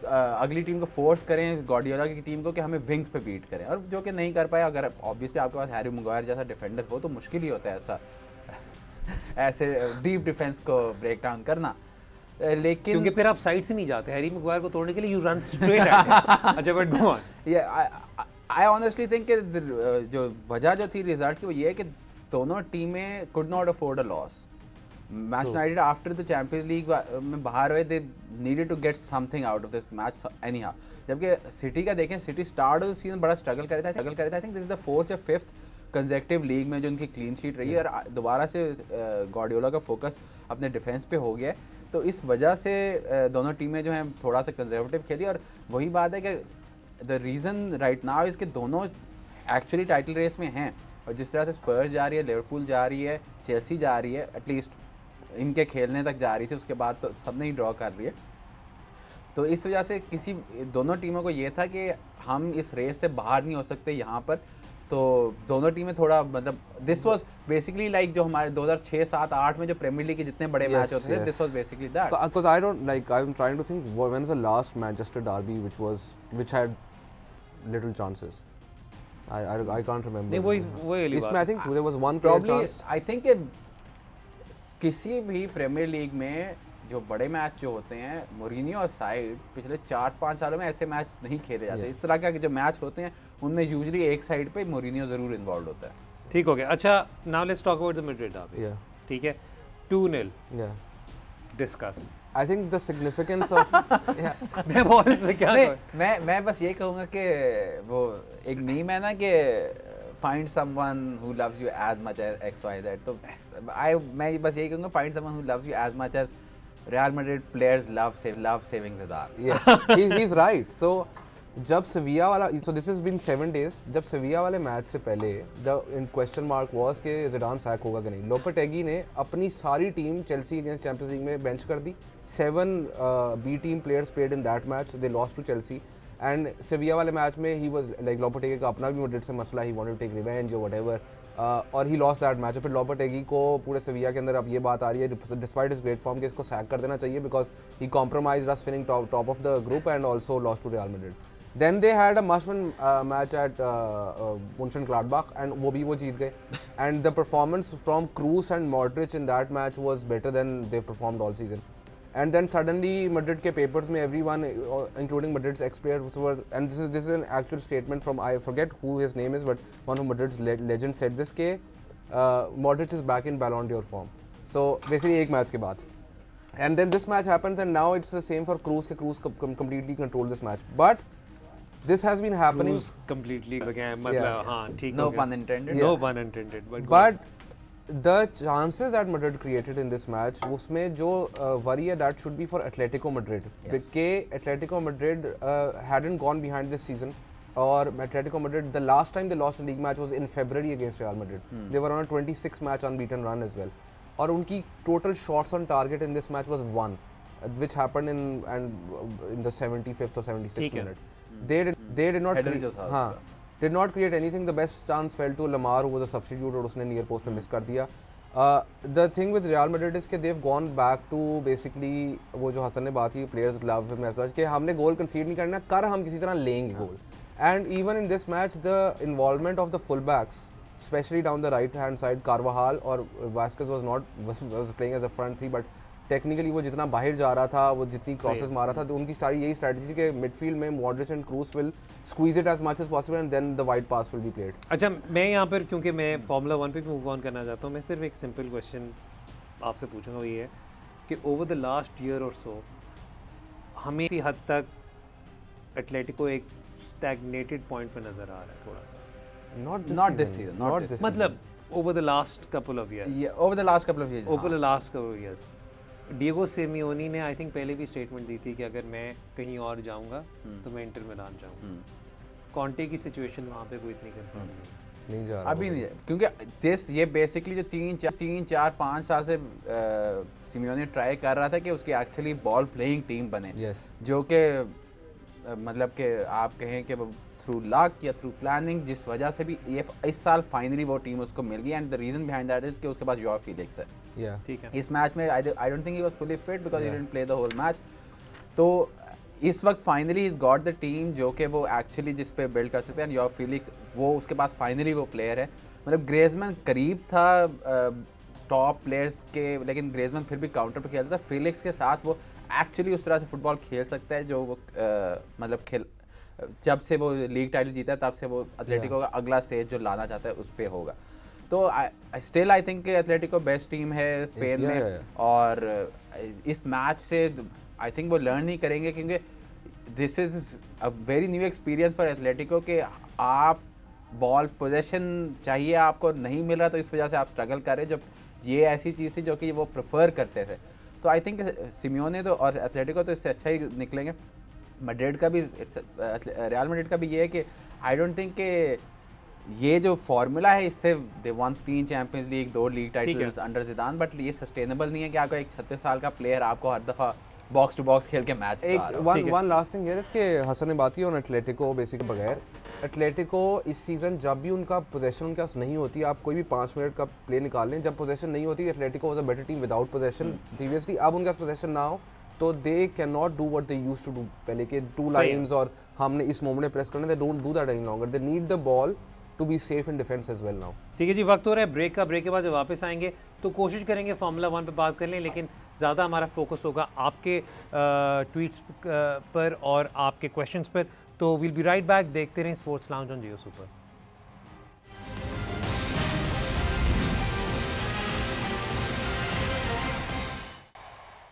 अगली टीम को फोर्स करें गार्डियोला की टीम को कि हमें विंग्स पे बीट करें, और जो कि नहीं कर पाया. अगर ऑब्वियसली आपके पास हैरी मैग्वायर जैसा डिफेंडर हो तो मुश्किल ही होता है ऐसे डीप डिफेंस को ब्रेक डाउन करना. लेकिन क्योंकि फिर आप साइड से नहीं जाते हैरी मैग्वायर को तोड़ने के लिए, you run straight at him. अच्छा but go on. I honestly think कि जो वजह जो थी रिजल्ट की वो ये है कि दोनों टीमें could not afford a loss. Manchester United after the champions league में बाहर हुए, they needed to get something out of this match anyhow. जबकि सिटी का देखें, city start of the season बड़ा स्ट्रगल कर रहा था. I think this is the 4th या 5th कंसेक्टिव लीग में जो उनकी क्लीन शीट रही है, और दोबारा से गार्डियोला का फोकस अपने डिफेंस पे हो गया. तो इस वजह से दोनों टीमें जो हैं थोड़ा सा कंजर्वेटिव खेली, और वही बात है कि the reason right now is कि दोनों एक्चुअली टाइटल रेस में हैं. और जिस तरह से स्पर्स जा रही है, लिवरपूल जा रही है, चेल्सी जा रही है, एटलीस्ट इनके खेलने तक जा रही थी, उसके बाद तो सबने ही ड्रॉ कर रही है. तो इस वजह से दोनों टीमों को ये था कि हम इस रेस से बाहर नहीं हो सकते यहाँ पर. तो दोनों टीमें थोड़ा मतलब दिस वाज बेसिकली लाइक जो हमारे 2006, 7, 8 में जो प्रीमियर लीग के जितने बड़े मैच होते थे, this was basically that. Because I don't like, I'm trying to think when was the last Manchester derby which had little chances. I can't remember. नहीं वही इसमें I think there was one clear chance. I think किसी भी premiere league में जो बड़े match जो होते हैं, मोरिनियो और साइड पिछले 4-5 सालों में ऐसे मैच नहीं खेले जाते. इस तरह के जो मैच होते हैं उनमें यूजुअली एक साइड पे मोरिनियो ज़रूर इन्वॉल्व होता है. ठीक हो गया. अच्छा now let's talk about the Madrid derby. ठीक है, 2-0. Discuss. I think the significance of मैं बहुत इसमें क्या मैं बस ये कहूँगा कि वो एक मीम है ना कि find someone who loves you as much as XYZ. तो मैं बस यही कहूँगा, find someone who loves you as much as Real Madrid players love saving Zidane. Yes, he's right. So जब सेविया वाला, so this has been 7 days, जब सेविया वाले match से पहले the in question mark was कि ज़िडान सैक होगा कि नहीं. लोपेटेगी ने अपनी सारी team Chelsea against champions league में बेंच कर दी. 7 B team players played in that match. They lost to Chelsea. And सेविया वाले मैच में ही वाज लाइक लोपेटेगी का अपना भी मैड्रिड से मसला, he wanted to take revenge और व्हाटएवर, और ही लॉस्ट दैट मैच. और फिर लोपेटेगी को पूरे सेविया के अंदर अब ये बात आ रही है डिस्पाइट हिज ग्रेट फॉर्म कि इसको सैक कर देना चाहिए because he compromised us finishing top of the group and also lost to Real Madrid. Then they had a must-win match at Mönchengladbach and वो जीत गए. And the performance from Kroos and Modric in that match was better than they performed all season. And then suddenly Madrid के papers में everyone, including Madrid's ex-players were, and this is an actual statement from, I forget who his name is, but one of Madrid's legends said this के Modric is back in Ballon d'Or form. So basically एक match के बाद. And then this match happens and now it's the same for Kroos के Kroos completely controlled this match. But this has been happening completely again, मतलब हाँ ठीक. No pun intended. No pun intended. But the chances that Madrid created in this match, उसमें जो worry है that should be for Atletico Madrid. Because Atletico Madrid hadn't gone behind this season. Or Atletico Madrid, the last time they lost a league match was in February against Real Madrid. They were on a 26 match unbeaten run as well. और उनकी total shots on target in this match was 1, which happened in the 75th or 76th minute. They did not did not create anything. The best chance fell to Lamar, who was a substitute, और उसने near post पे miss कर दिया. The thing with Real Madrid is कि they've gone back to basically वो जो हसन ने बात की players love message कि हमने goal concede नहीं करना, कर हम किसी तरह लेंगे goal. And even in this match, the involvement of the fullbacks, especially down the right hand side, Carvajal or Vasquez was playing as a front three, but technically वो जितना बाहर जा रहा था, वो जितनी crosses मारा था, तो उनकी सारी यही strategy थी कि midfield में Modric and Kroos will squeeze it as much as possible and then the wide pass will be played. अच्छा, मैं यहाँ पर क्योंकि मैं Formula 1 पे भी मूव ऑन करना चाहता हूँ, मैं सिर्फ एक सिंपल क्वेश्चन आपसे पूछूंगा, वो ये है कि ओवर द लास्ट ईयर और सो हमें भी हद तक एटलेटिको एक स्टैग्नेटेड पॉइंट पे नजर आ रहा है थोड़ा सा. Not this season. मतलब over the last couple of years. Yeah, over the last couple of years. Over the last couple of years. Diego Simeone ने आई थिंक पहले भी स्टेटमेंट दी थी कि अगर मैं कहीं और जाऊंगा तो मैं इंटर मिलान जाऊंगा. कॉन्टे की सिचुएशन वहाँ पे कोई इतनी कंफर्म नहीं जा रहा अभी नहीं है, क्योंकि ये बेसिकली जो 3-4-5 साल से सिमियोनी ट्राई कर रहा था कि उसकी एक्चुअली बॉल प्लेइंग टीम बने. जो कि मतलब कि आप कहें कि थ्रू लक या थ्रू प्लानिंग, जिस वजह से भी ये इस साल फाइनली वो टीम उसको मिल गई. And the reason behind that is कि उसके पास जॉ फीलिक्स है. ठीक है. इस मैच में I don't think he was fully fit because he didn't play the whole match. तो इस वक्त finally is got the team जो कि वो एक्चुअली जिस पे बिल्ड कर सकते हैं. जॉ फीलिक्स वो उसके पास फाइनली वो प्लेयर है. मतलब ग्रेजमैन करीब था टॉप प्लेयर्स के, लेकिन ग्रेजमैन फिर भी काउंटर पे खेलता था. फीलिक्स के साथ वो एक्चुअली उस तरह से फुटबॉल खेल सकता है जो वो मतलब जब से वो लीग टाइटल जीता है तब से वो एथलेटिको का अगला स्टेज जो लाना चाहता है उस पे होगा. तो still I think Atletico best team है स्पेन में. और इस मैच से आई थिंक वो लर्न नहीं करेंगे, क्योंकि this is a very new experience for Atletico कि आप बॉल पोजेशन चाहिए, आपको नहीं मिल रहा, तो इस वजह से आप स्ट्रगल कर रहे. जब ये ऐसी चीज़ थी जो कि वो प्रेफर करते थे. तो आई थिंक सिमियोने तो और एथलेटिको तो इससे अच्छा ही निकलेंगे. मैड्रिड का भी, रियल मैड्रिड का भी ये है कि आई डोंट थिंक कि ये जो फार्मूला है इससे they won 3 champions league 2 league titles under Zidane, but ये सस्टेनेबल नहीं है कि आपका एक 36 साल का प्लेयर आपको हर दफ़ा बॉक्स टू बॉक्स खेल के मैच वन लास्ट थिंग है कि हसन ने बात की ऑन एटलेटिको बेसिक बगैर. एटलेटिको इस सीज़न जब भी उनका पोजेशन उनके पास नहीं होती, आप कोई भी 5 मिनट का प्ले निकाल लें, जब पोजेशन नहीं होती Atletico was a better team without possession previously. अब उनके पास पोजेशन ना हो तो they can not do what they used to do पहले के 2 लाइंस और हमने इस मोमेंट में प्रेस करना. They don't do that any longer. They need the ball to be safe in defence as well now. ठीक है जी, वक्त हो रहा है ब्रेक का. ब्रेक के बाद जब वापस आएंगे तो कोशिश करेंगे फार्मूला 1 पे बात कर लें, लेकिन ज़्यादा हमारा फोकस होगा आपके ट्वीट्स पर और आपके क्वेश्चंस पर. तो विल बी राइट बैक. देखते रहें sports lounge on Geo super.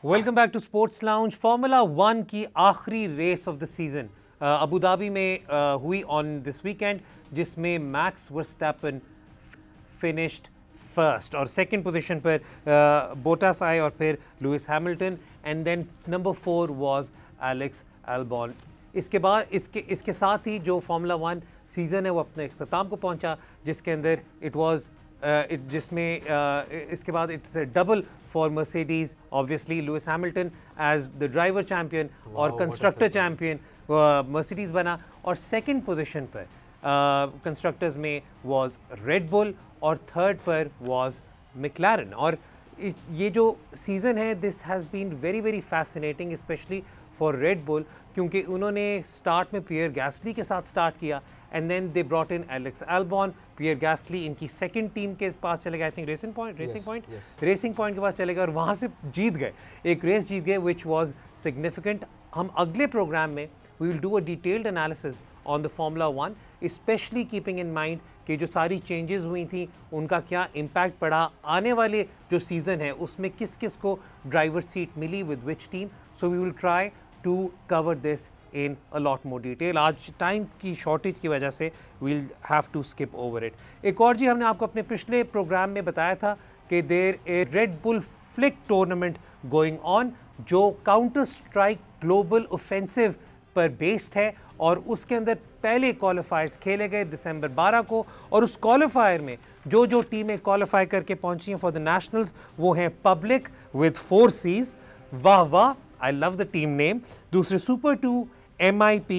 Welcome back to sports lounge. Formula 1 की आखिरी race of the season Abu Dhabi में हुई ऑन दिस वीकेंड, जिसमें मैक्स वर्स्टैपन फिनिश्ड फर्स्ट और सेकंड पोजीशन पर बोटास आए और फिर Lewis Hamilton and then number 4 was Alex Albon. इसके बाद इसके साथ ही जो फार्मूला 1 सीज़न है वो अपने इख्तिताम को पहुंचा, जिसके अंदर इट वाज जिसमें इसके बाद it's double for Mercedes obviously. Lewis Hamilton as the driver champion और कंस्ट्रक्टर चैम्पियन मर्सिडीज़ बना. और सेकंड पोजीशन पर कंस्ट्रक्टर्स में वाज रेड बुल और थर्ड पर वाज मैक्लारेन. और ये जो सीज़न है this has been very very fascinating specially for Red Bull, क्योंकि उन्होंने स्टार्ट में पियर गैस्ली के साथ स्टार्ट किया and then they brought in Alex Albon. Pierre Gasly इनकी सेकंड टीम के पास चले गए, आई थिंक रेसिंग पॉइंट के पास चले गए और वहाँ से जीत गए, एक रेस जीत गए विच वाज सिग्निफिकेंट. हम अगले प्रोग्राम में we will do a detailed analysis on the formula 1, specially keeping in mind कि जो सारी चेंजेस हुई थी उनका क्या इम्पैक्ट पड़ा, आने वाले जो सीज़न है उसमें किस किस को ड्राइवर सीट मिली with which team. So we will try to cover this in a lot more detail. आज टाइम की शॉर्टेज की वजह से we'll have to skip over it. एक और जी, हमने आपको अपने पिछले प्रोग्राम में बताया था कि there a Red Bull flick tournament going on जो काउंटर स्ट्राइक ग्लोबल ऑफेंसिव पर बेस्ड है और उसके अंदर पहले क्वालिफायर्स खेले गए दिसंबर 12 को और उस क्वालिफायर में जो जो टीमें क्वालिफाई करके पहुंची हैं फॉर द नेशनल्स वो हैं पब्लिक विद 4 C's, वाह वाह, I love the team name. दूसरे सुपर 2, MIP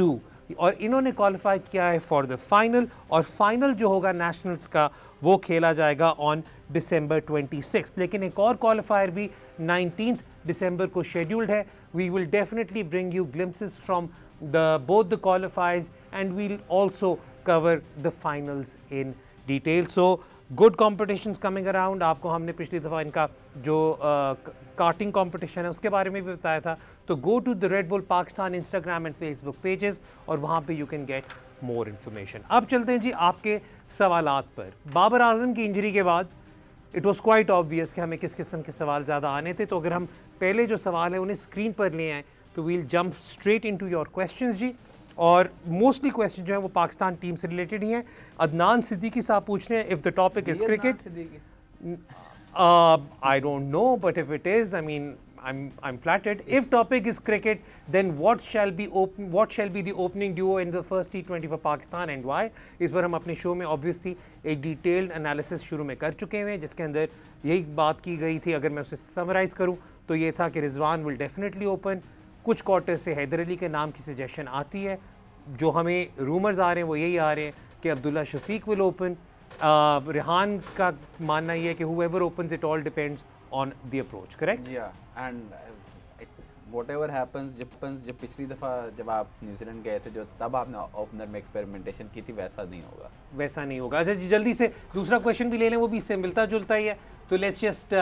2 और इन्होंने क्वालिफाई किया है फॉर द फाइनल और फाइनल जो होगा नेशनल्स का वो खेला जाएगा ऑन December 26। लेकिन एक और क्वालिफायर भी 19th December को शेड्यूल्ड है। We will definitely bring you glimpses from both the qualifiers and we'll also cover the finals in detail. So good competitions coming around. आपको हमने पिछली दफ़ा इनका जो कार्टिंग कंपटीशन है उसके बारे में भी बताया था, तो go to the Red Bull Pakistan Instagram and Facebook pages और वहाँ पे you can get more information. अब चलते हैं जी आपके सवालात पर। बाबर आजम की इंजरी के बाद इट वॉज क्वाइट ऑब्वियस कि हमें किस किस्म के सवाल ज़्यादा आने थे, तो अगर हम पहले जो सवाल है उन्हें स्क्रीन पर ले आएँ तो we'll jump straight into your questions जी। और मोस्टली क्वेश्चन जो है वो पाकिस्तान टीम से रिलेटेड ही हैं। अदनान सिद्दीकी साहब पूछ रहे हैं if the topic is cricket, I don't know but if it is I mean I'm flattered. If topic is cricket, then what shall be the opening duo in the first T20 for Pakistan and why? इस पर हम अपने show में obviously एक detailed analysis शुरू में कर चुके हैं जिसके अंदर यही बात की गई थी। अगर मैं उसे समराइज़ करूं तो ये था कि रिजवान विल डेफिनेटली ओपन। कुछ क्वार्टर से हैदर अली के नाम की सजेशन आती है, जो हमें रूमर्स आ रहे हैं वो यही आ रहे हैं कि अब्दुल्ला शफीक विल ओपन। रिहान का मानना ये है कि whoever opens it all depends on the approach, correct? Yeah, and whatever happens, जब पिछली दफ़ा जब आप न्यूजीलैंड गए थे जो तब आपने ओपनर में एक्सपेरिमेंटेशन की थी वैसा नहीं होगा। वैसा नहीं होगा। अच्छा जी, जल्दी से दूसरा क्वेश्चन भी ले लें, वो भी इससे मिलता जुलता ही है, तो let's just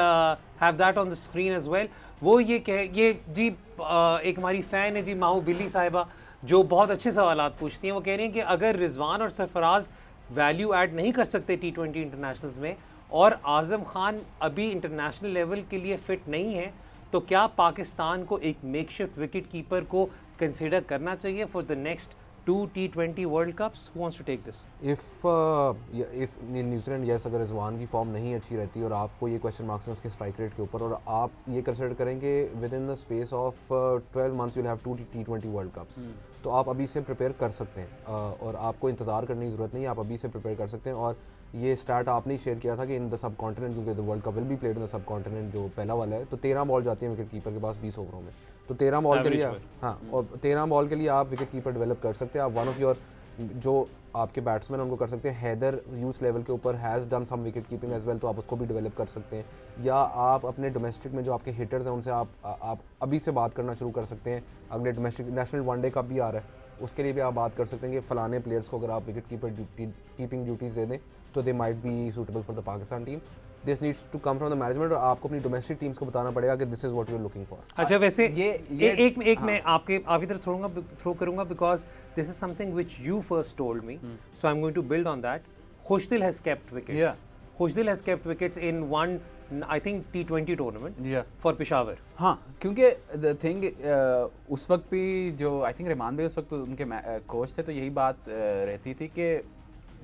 have that on the screen as well. वो ये जी एक हमारी फ़ैन है जी माहू बिल्ली साहिबा जो बहुत अच्छे सवाल पूछती हैं। वो कह रही हैं कि अगर रिजवान और सरफराज वैल्यू ऐड नहीं कर सकते T20 इंटरनेशनल्स में और आज़म खान अभी इंटरनेशनल लेवल के लिए फ़िट नहीं है, तो क्या पाकिस्तान को एक मेकशिफ्ट विकेट कीपर को कंसिडर करना चाहिए for the next 2 T20 world cups? Who wants to take this? If New Zealand yes अगर रिजवान की फॉर्म नहीं अच्छी रहती और आपको ये क्वेश्चन मार्क्स हैं उसके स्ट्राइक रेट के ऊपर और आप ये कंसिडर करेंगे with in the space of 12 months you will have 2 T20 world cups, तो आप अभी से प्रिपेयर कर सकते हैं और आपको इंतज़ार करने की ज़रूरत नहीं है, आप अभी से प्रिपेयर कर सकते हैं। और ये स्टार्ट आपने ही शेयर किया था कि इन द सब कॉन्टिनेंट, क्योंकि the world cup will be played in the sub continent, जो पहला वाला है, तो 13 बॉल जाती हैं विकेट कीपर के पास 20 ओवरों में, तो 13 बॉल के लिए हाँ, और 13 बॉल के लिए आप विकेट कीपर डेवलप कर सकते हैं। आप वन ऑफ योर जो आपके बैट्समैन उनको कर सकते हैं। हैदर यूथ लेवल के ऊपर has done some wicket keeping as well, तो आप उसको भी डेवलप कर सकते हैं। या आप अपने डोमेस्टिक में जो आपके हिटर्स हैं उनसे आप अभी से बात करना शुरू कर सकते हैं। अगले डोमेस्टिक नेशनल वनडे कप भी आ रहा है, उसके लिए भी आप बात कर सकते हैं कि फ़लाने प्लेयर्स को अगर आप विकेट कीपिंग ड्यूटीज़ दे दें तो they might be suitable for the Pakistan team. This needs to come from the management और आपको अपनी डोमेस्टिक टीम्स को बताना पड़ेगा कि this is what you are looking for. अच्छा, वैसे एक हाँ। मैं आपकी तरफ थ्रो करूंगा because this is something which you first told me, so I am going to build on that. Khushdil has kept wickets, Khushdil has kept wickets in one I think T20 tournament for Peshawar. हाँ, क्योंकि the thing उस वक्त भी जो I think Rahman भाई उस वक्त उनके कोच थे, तो यही बात रहती थी कि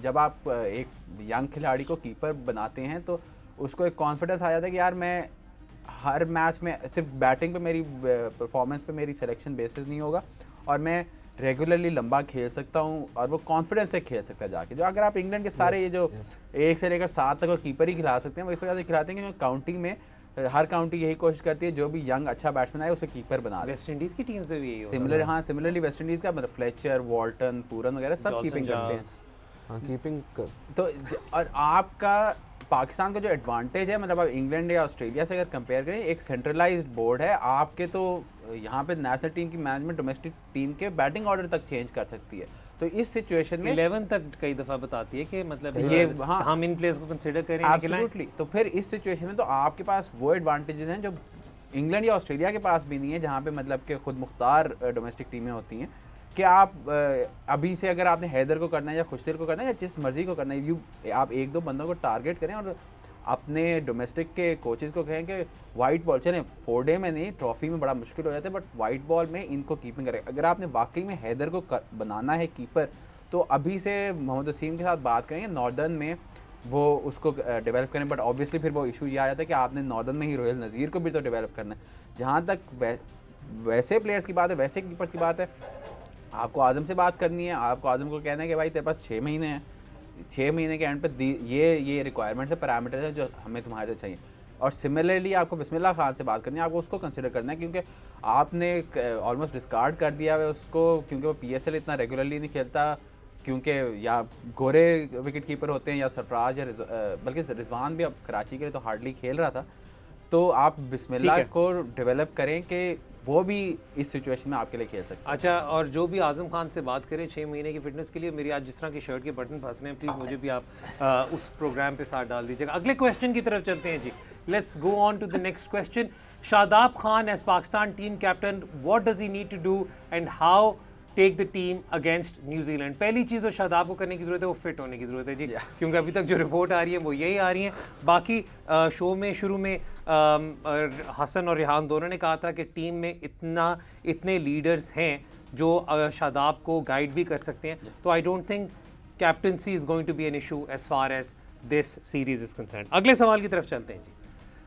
जब आप एक यंग खिलाड़ी को कीपर बनाते हैं तो उसको एक कॉन्फिडेंस आ जाता है कि यार मैं हर मैच में सिर्फ बैटिंग पे मेरी परफॉर्मेंस पे मेरी सिलेक्शन बेसिस नहीं होगा और मैं रेगुलरली लंबा खेल सकता हूँ और वो कॉन्फिडेंस से खेल सकता है जाके। जो अगर आप इंग्लैंड के सारे ये जो 1 से लेकर 7 तक कीपर ही खिला सकते हैं, वो इस वजह से खिलाते हैं क्योंकि काउंटी में हर काउंटी यही कोशिश करती है जो भी यंग अच्छा बैट्समैन आए उसे कीपर बना दे। वेस्ट इंडीज़ की टीम से भी यही सिमिलर हाँ, सिमिलरली वेस्ट इंडीज़ का मतलब फ्लेचर, वॉल्टन, पूरन वगैरह सब कीपिंग करते हैं। हाँ, कीपिंग तो और आपका पाकिस्तान का जो एडवांटेज है, मतलब आप इंग्लैंड या ऑस्ट्रेलिया से अगर कंपेयर करें, एक सेंट्रलाइज्ड बोर्ड है आपके, तो यहाँ पे नेशनल टीम की मैनेजमेंट डोमेस्टिक टीम के बैटिंग ऑर्डर तक चेंज कर सकती है। तो इस सिचुएशन में 11 तक कई दफ़ा बताती है कि मतलब ये हाँ, हम इन प्लेयर्स को कंसीडर करें। एब्सोल्युटली। तो फिर इस सिचुएशन में तो आपके पास वो एडवांटेजेस हैं जो इंग्लैंड या ऑस्ट्रेलिया के पास भी नहीं है, जहाँ पे मतलब कि खुद मुख्तार डोमेस्टिक टीमें होती हैं कि आप अभी से अगर आपने हैदर को करना है या खुशदिल को करना है या जिस मर्जी को करना है, आप 1-2 बंदों को टारगेट करें और अपने डोमेस्टिक के कोचेज़ को कहें कि वाइट बॉल, चलें 4 डे में नहीं, ट्रॉफी में बड़ा मुश्किल हो जाता है, बट वाइट बॉल में इनको कीपिंग करें। अगर आपने वाकई में हैदर को बनाना है कीपर, तो अभी से मोहम्मद वसीम के साथ बात करेंगे। नॉर्दर्न में वो उसको डेवलप करें, बट ऑब्वियसली फिर वो इशू ये आ जाता है कि आपने नॉर्दर्न में ही रोहिल नज़ीर को भी तो डेवलप करना है। जहाँ तक वैसे प्लेयर्स की बात है, वैसे कीपर्स की बात है, आपको आज़म से बात करनी है, आपको आज़म को कहना है कि भाई तेरे पास 6 महीने हैं, 6 महीने के एंड पे ये रिक्वायरमेंट्स है, पैरामीटर्स हैं जो हमें तुम्हारे से चाहिए। और सिमिलरली आपको बिस्मिल्लाह खान से बात करनी है, आपको उसको कंसिडर करना है, क्योंकि आपने ऑलमोस्ट डिस्कार्ड कर दिया है उसको, क्योंकि वो PSL इतना रेगुलरली नहीं खेलता, क्योंकि या गोरे विकेट कीपर होते हैं या सरफराज या बल्कि रिजवान भी अब कराची के लिए तो हार्डली खेल रहा था। तो आप बिस्मिल्लाह को डेवलप करें कि वो भी इस सिचुएशन में आपके लिए खेल सकते हैं। अच्छा, और जो भी आज़म खान से बात करें 6 महीने की फिटनेस के लिए, मेरी आज जिस तरह की शर्ट के बटन फंस रहे हैं, प्लीज़ मुझे भी आप उस प्रोग्राम पे साथ डाल दीजिएगा। अगले क्वेश्चन की तरफ चलते हैं जी। Let's go on to the next question. Shadab Khan as Pakistan team captain, what does he need to do and how take the team against New Zealand? पहली चीज़ जो शादाब को करने की ज़रूरत है वो फिट होने की ज़रूरत है जी, क्योंकि अभी तक जो रिपोर्ट आ रही है वो यही आ रही है। बाकी शो में शुरू में हसन और रिहान दोनों ने कहा था कि टीम में इतने लीडर्स हैं जो शादाब को गाइड भी कर सकते हैं, तो I don't think captaincy is going to be an issue as far as this series is concerned. अगले सवाल की तरफ चलते हैं जी।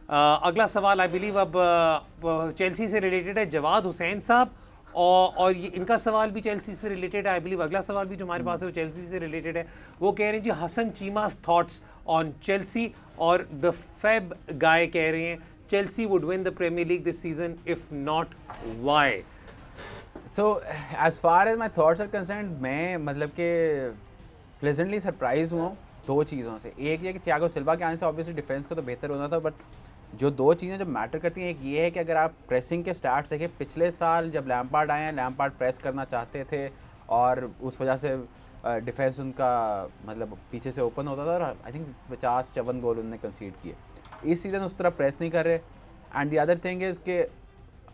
अगला सवाल आई बिलीव अब चेल्सी से रिलेटेड है, जवाद हुसैन साहब, और ये इनका सवाल भी चेल्सी से रिलेटेड है। आई बिलीव अगला सवाल भी जो हमारे पास है वो चेल्सी से रिलेटेड है। वो कह रहे हैं जी Hassan Cheema's thoughts on Chelsea, और द फेब गाय कह रहे हैं Chelsea would win the premier league this season, if not why? So as far as my thoughts are concerned, मैं मतलब कि प्लेजेंटली सरप्राइज हुआ हूँ 2 चीज़ों से। एक ये कि थियागो सिल्वा के आने से ऑब्वियसली डिफेंस को तो बेहतर होना था, बट जो 2 चीज़ें जो मैटर करती हैं, एक ये है कि अगर आप प्रेसिंग के स्टार्ट्स देखें, पिछले साल जब लैम्पार्ड आए हैं, लैम्पार्ड प्रेस करना चाहते थे और उस वजह से डिफेंस उनका मतलब पीछे से ओपन होता था, और आई थिंक 50-54 गोल उन्होंने कंसीड किए। इस सीज़न उस तरह प्रेस नहीं कर रहे। And the other thing is कि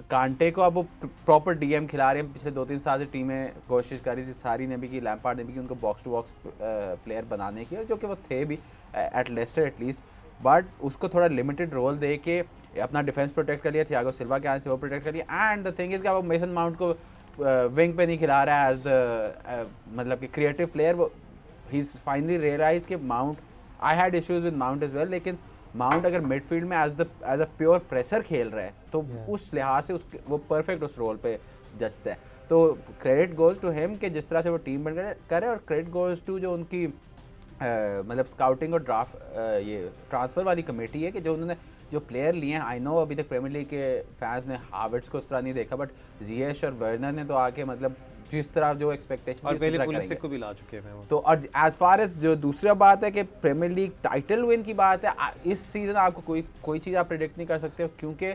कांटे को अब वो प्रॉपर DM खिला रहे हैं। पिछले 2-3 साल से टीमें कोशिश कर रही थी, सारी ने भी की, लैम्पार्ड ने भी की, उनको बॉक्स टू बॉक्स प्लेयर बनाने की, जो कि वो थे भी एट लेस्टर एटलीस्ट, बट उसको थोड़ा लिमिटेड रोल दे के अपना डिफेंस प्रोटेक्ट कर लिया। थियागो सिल्वा के आने से वो प्रोटेक्ट कर लिया। एंड द थिंग इज़ कि अब मेसन माउंट को विंग पे नहीं खिला रहा है एज द मतलब कि क्रिएटिव प्लेयर। वो ही इज़ फाइनली रियलाइज कि Mount, I had issues with Mount as well, लेकिन माउंट अगर मिडफील्ड में एज अ प्योर प्रेसर खेल रहा है तो उस लिहाज से वो परफेक्ट उस रोल पे जचता है। तो क्रेडिट गोज़ टू हिम कि जिस तरह से वो टीम बन करे, और क्रेडिट गोज़ टू जो उनकी मतलब स्काउटिंग और ड्राफ्ट ये ट्रांसफ़र वाली कमेटी है कि जो उन्होंने जो प्लेयर लिए हैं। आई नो अभी तक प्रीमियर लीग के फैंस ने हावर्ट्स को उस तरह नहीं देखा, बट जियेश और वर्नर ने तो आके मतलब जिस तरह जो एक्सपेक्टेशन और पहले पुलिसिक को भी ला चुके हैं वो। तो और एज फार एज जो दूसरा बात है कि प्रीमियर लीग टाइटल विन की बात है, इस सीज़न आपको कोई चीज़ आप प्रेडिक्ट नहीं कर सकते हो, क्योंकि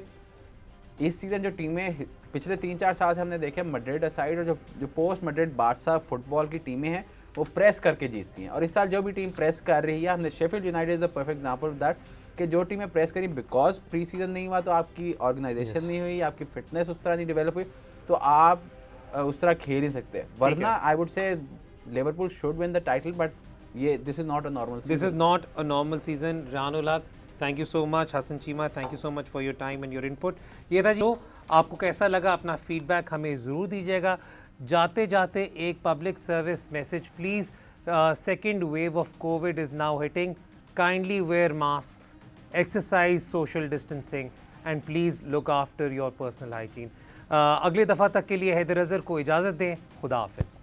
इस सीज़न जो टीमें पिछले 3-4 साल से हमने देखे, मैड्रिड असाइड, और जो पोस्ट मैड्रिड बारसा फुटबॉल की टीमें हैं वो प्रेस करके जीतती हैं। और इस साल जो भी टीम प्रेस कर रही है, हमने Sheffield United is the perfect example of that, कि जो टीमें प्रेस करी बिकॉज प्री सीजन नहीं हुआ, तो आपकी ऑर्गेनाइजेशन नहीं हुई, आपकी फिटनेस उस तरह नहीं डेवलप हुई, तो आप उस तरह खेल नहीं सकते। वरना I would say Liverpool should win the title, but ये this is not a normal season. This is not a normal season. Ran ul Haq, thank you so much. Hasan Cheema, thank you so much for your time and your input. ये था जो आपको कैसा लगा, अपना feedback हमें ज़रूर दीजिएगा। जाते जाते एक public service message please, second wave of covid is now hitting, kindly wear mask, exercise social distancing and please look after your personal hygiene. अगले दफ़ा तक के लिए हैदर अज़हर को इजाज़त दें। खुदा हाफिज़।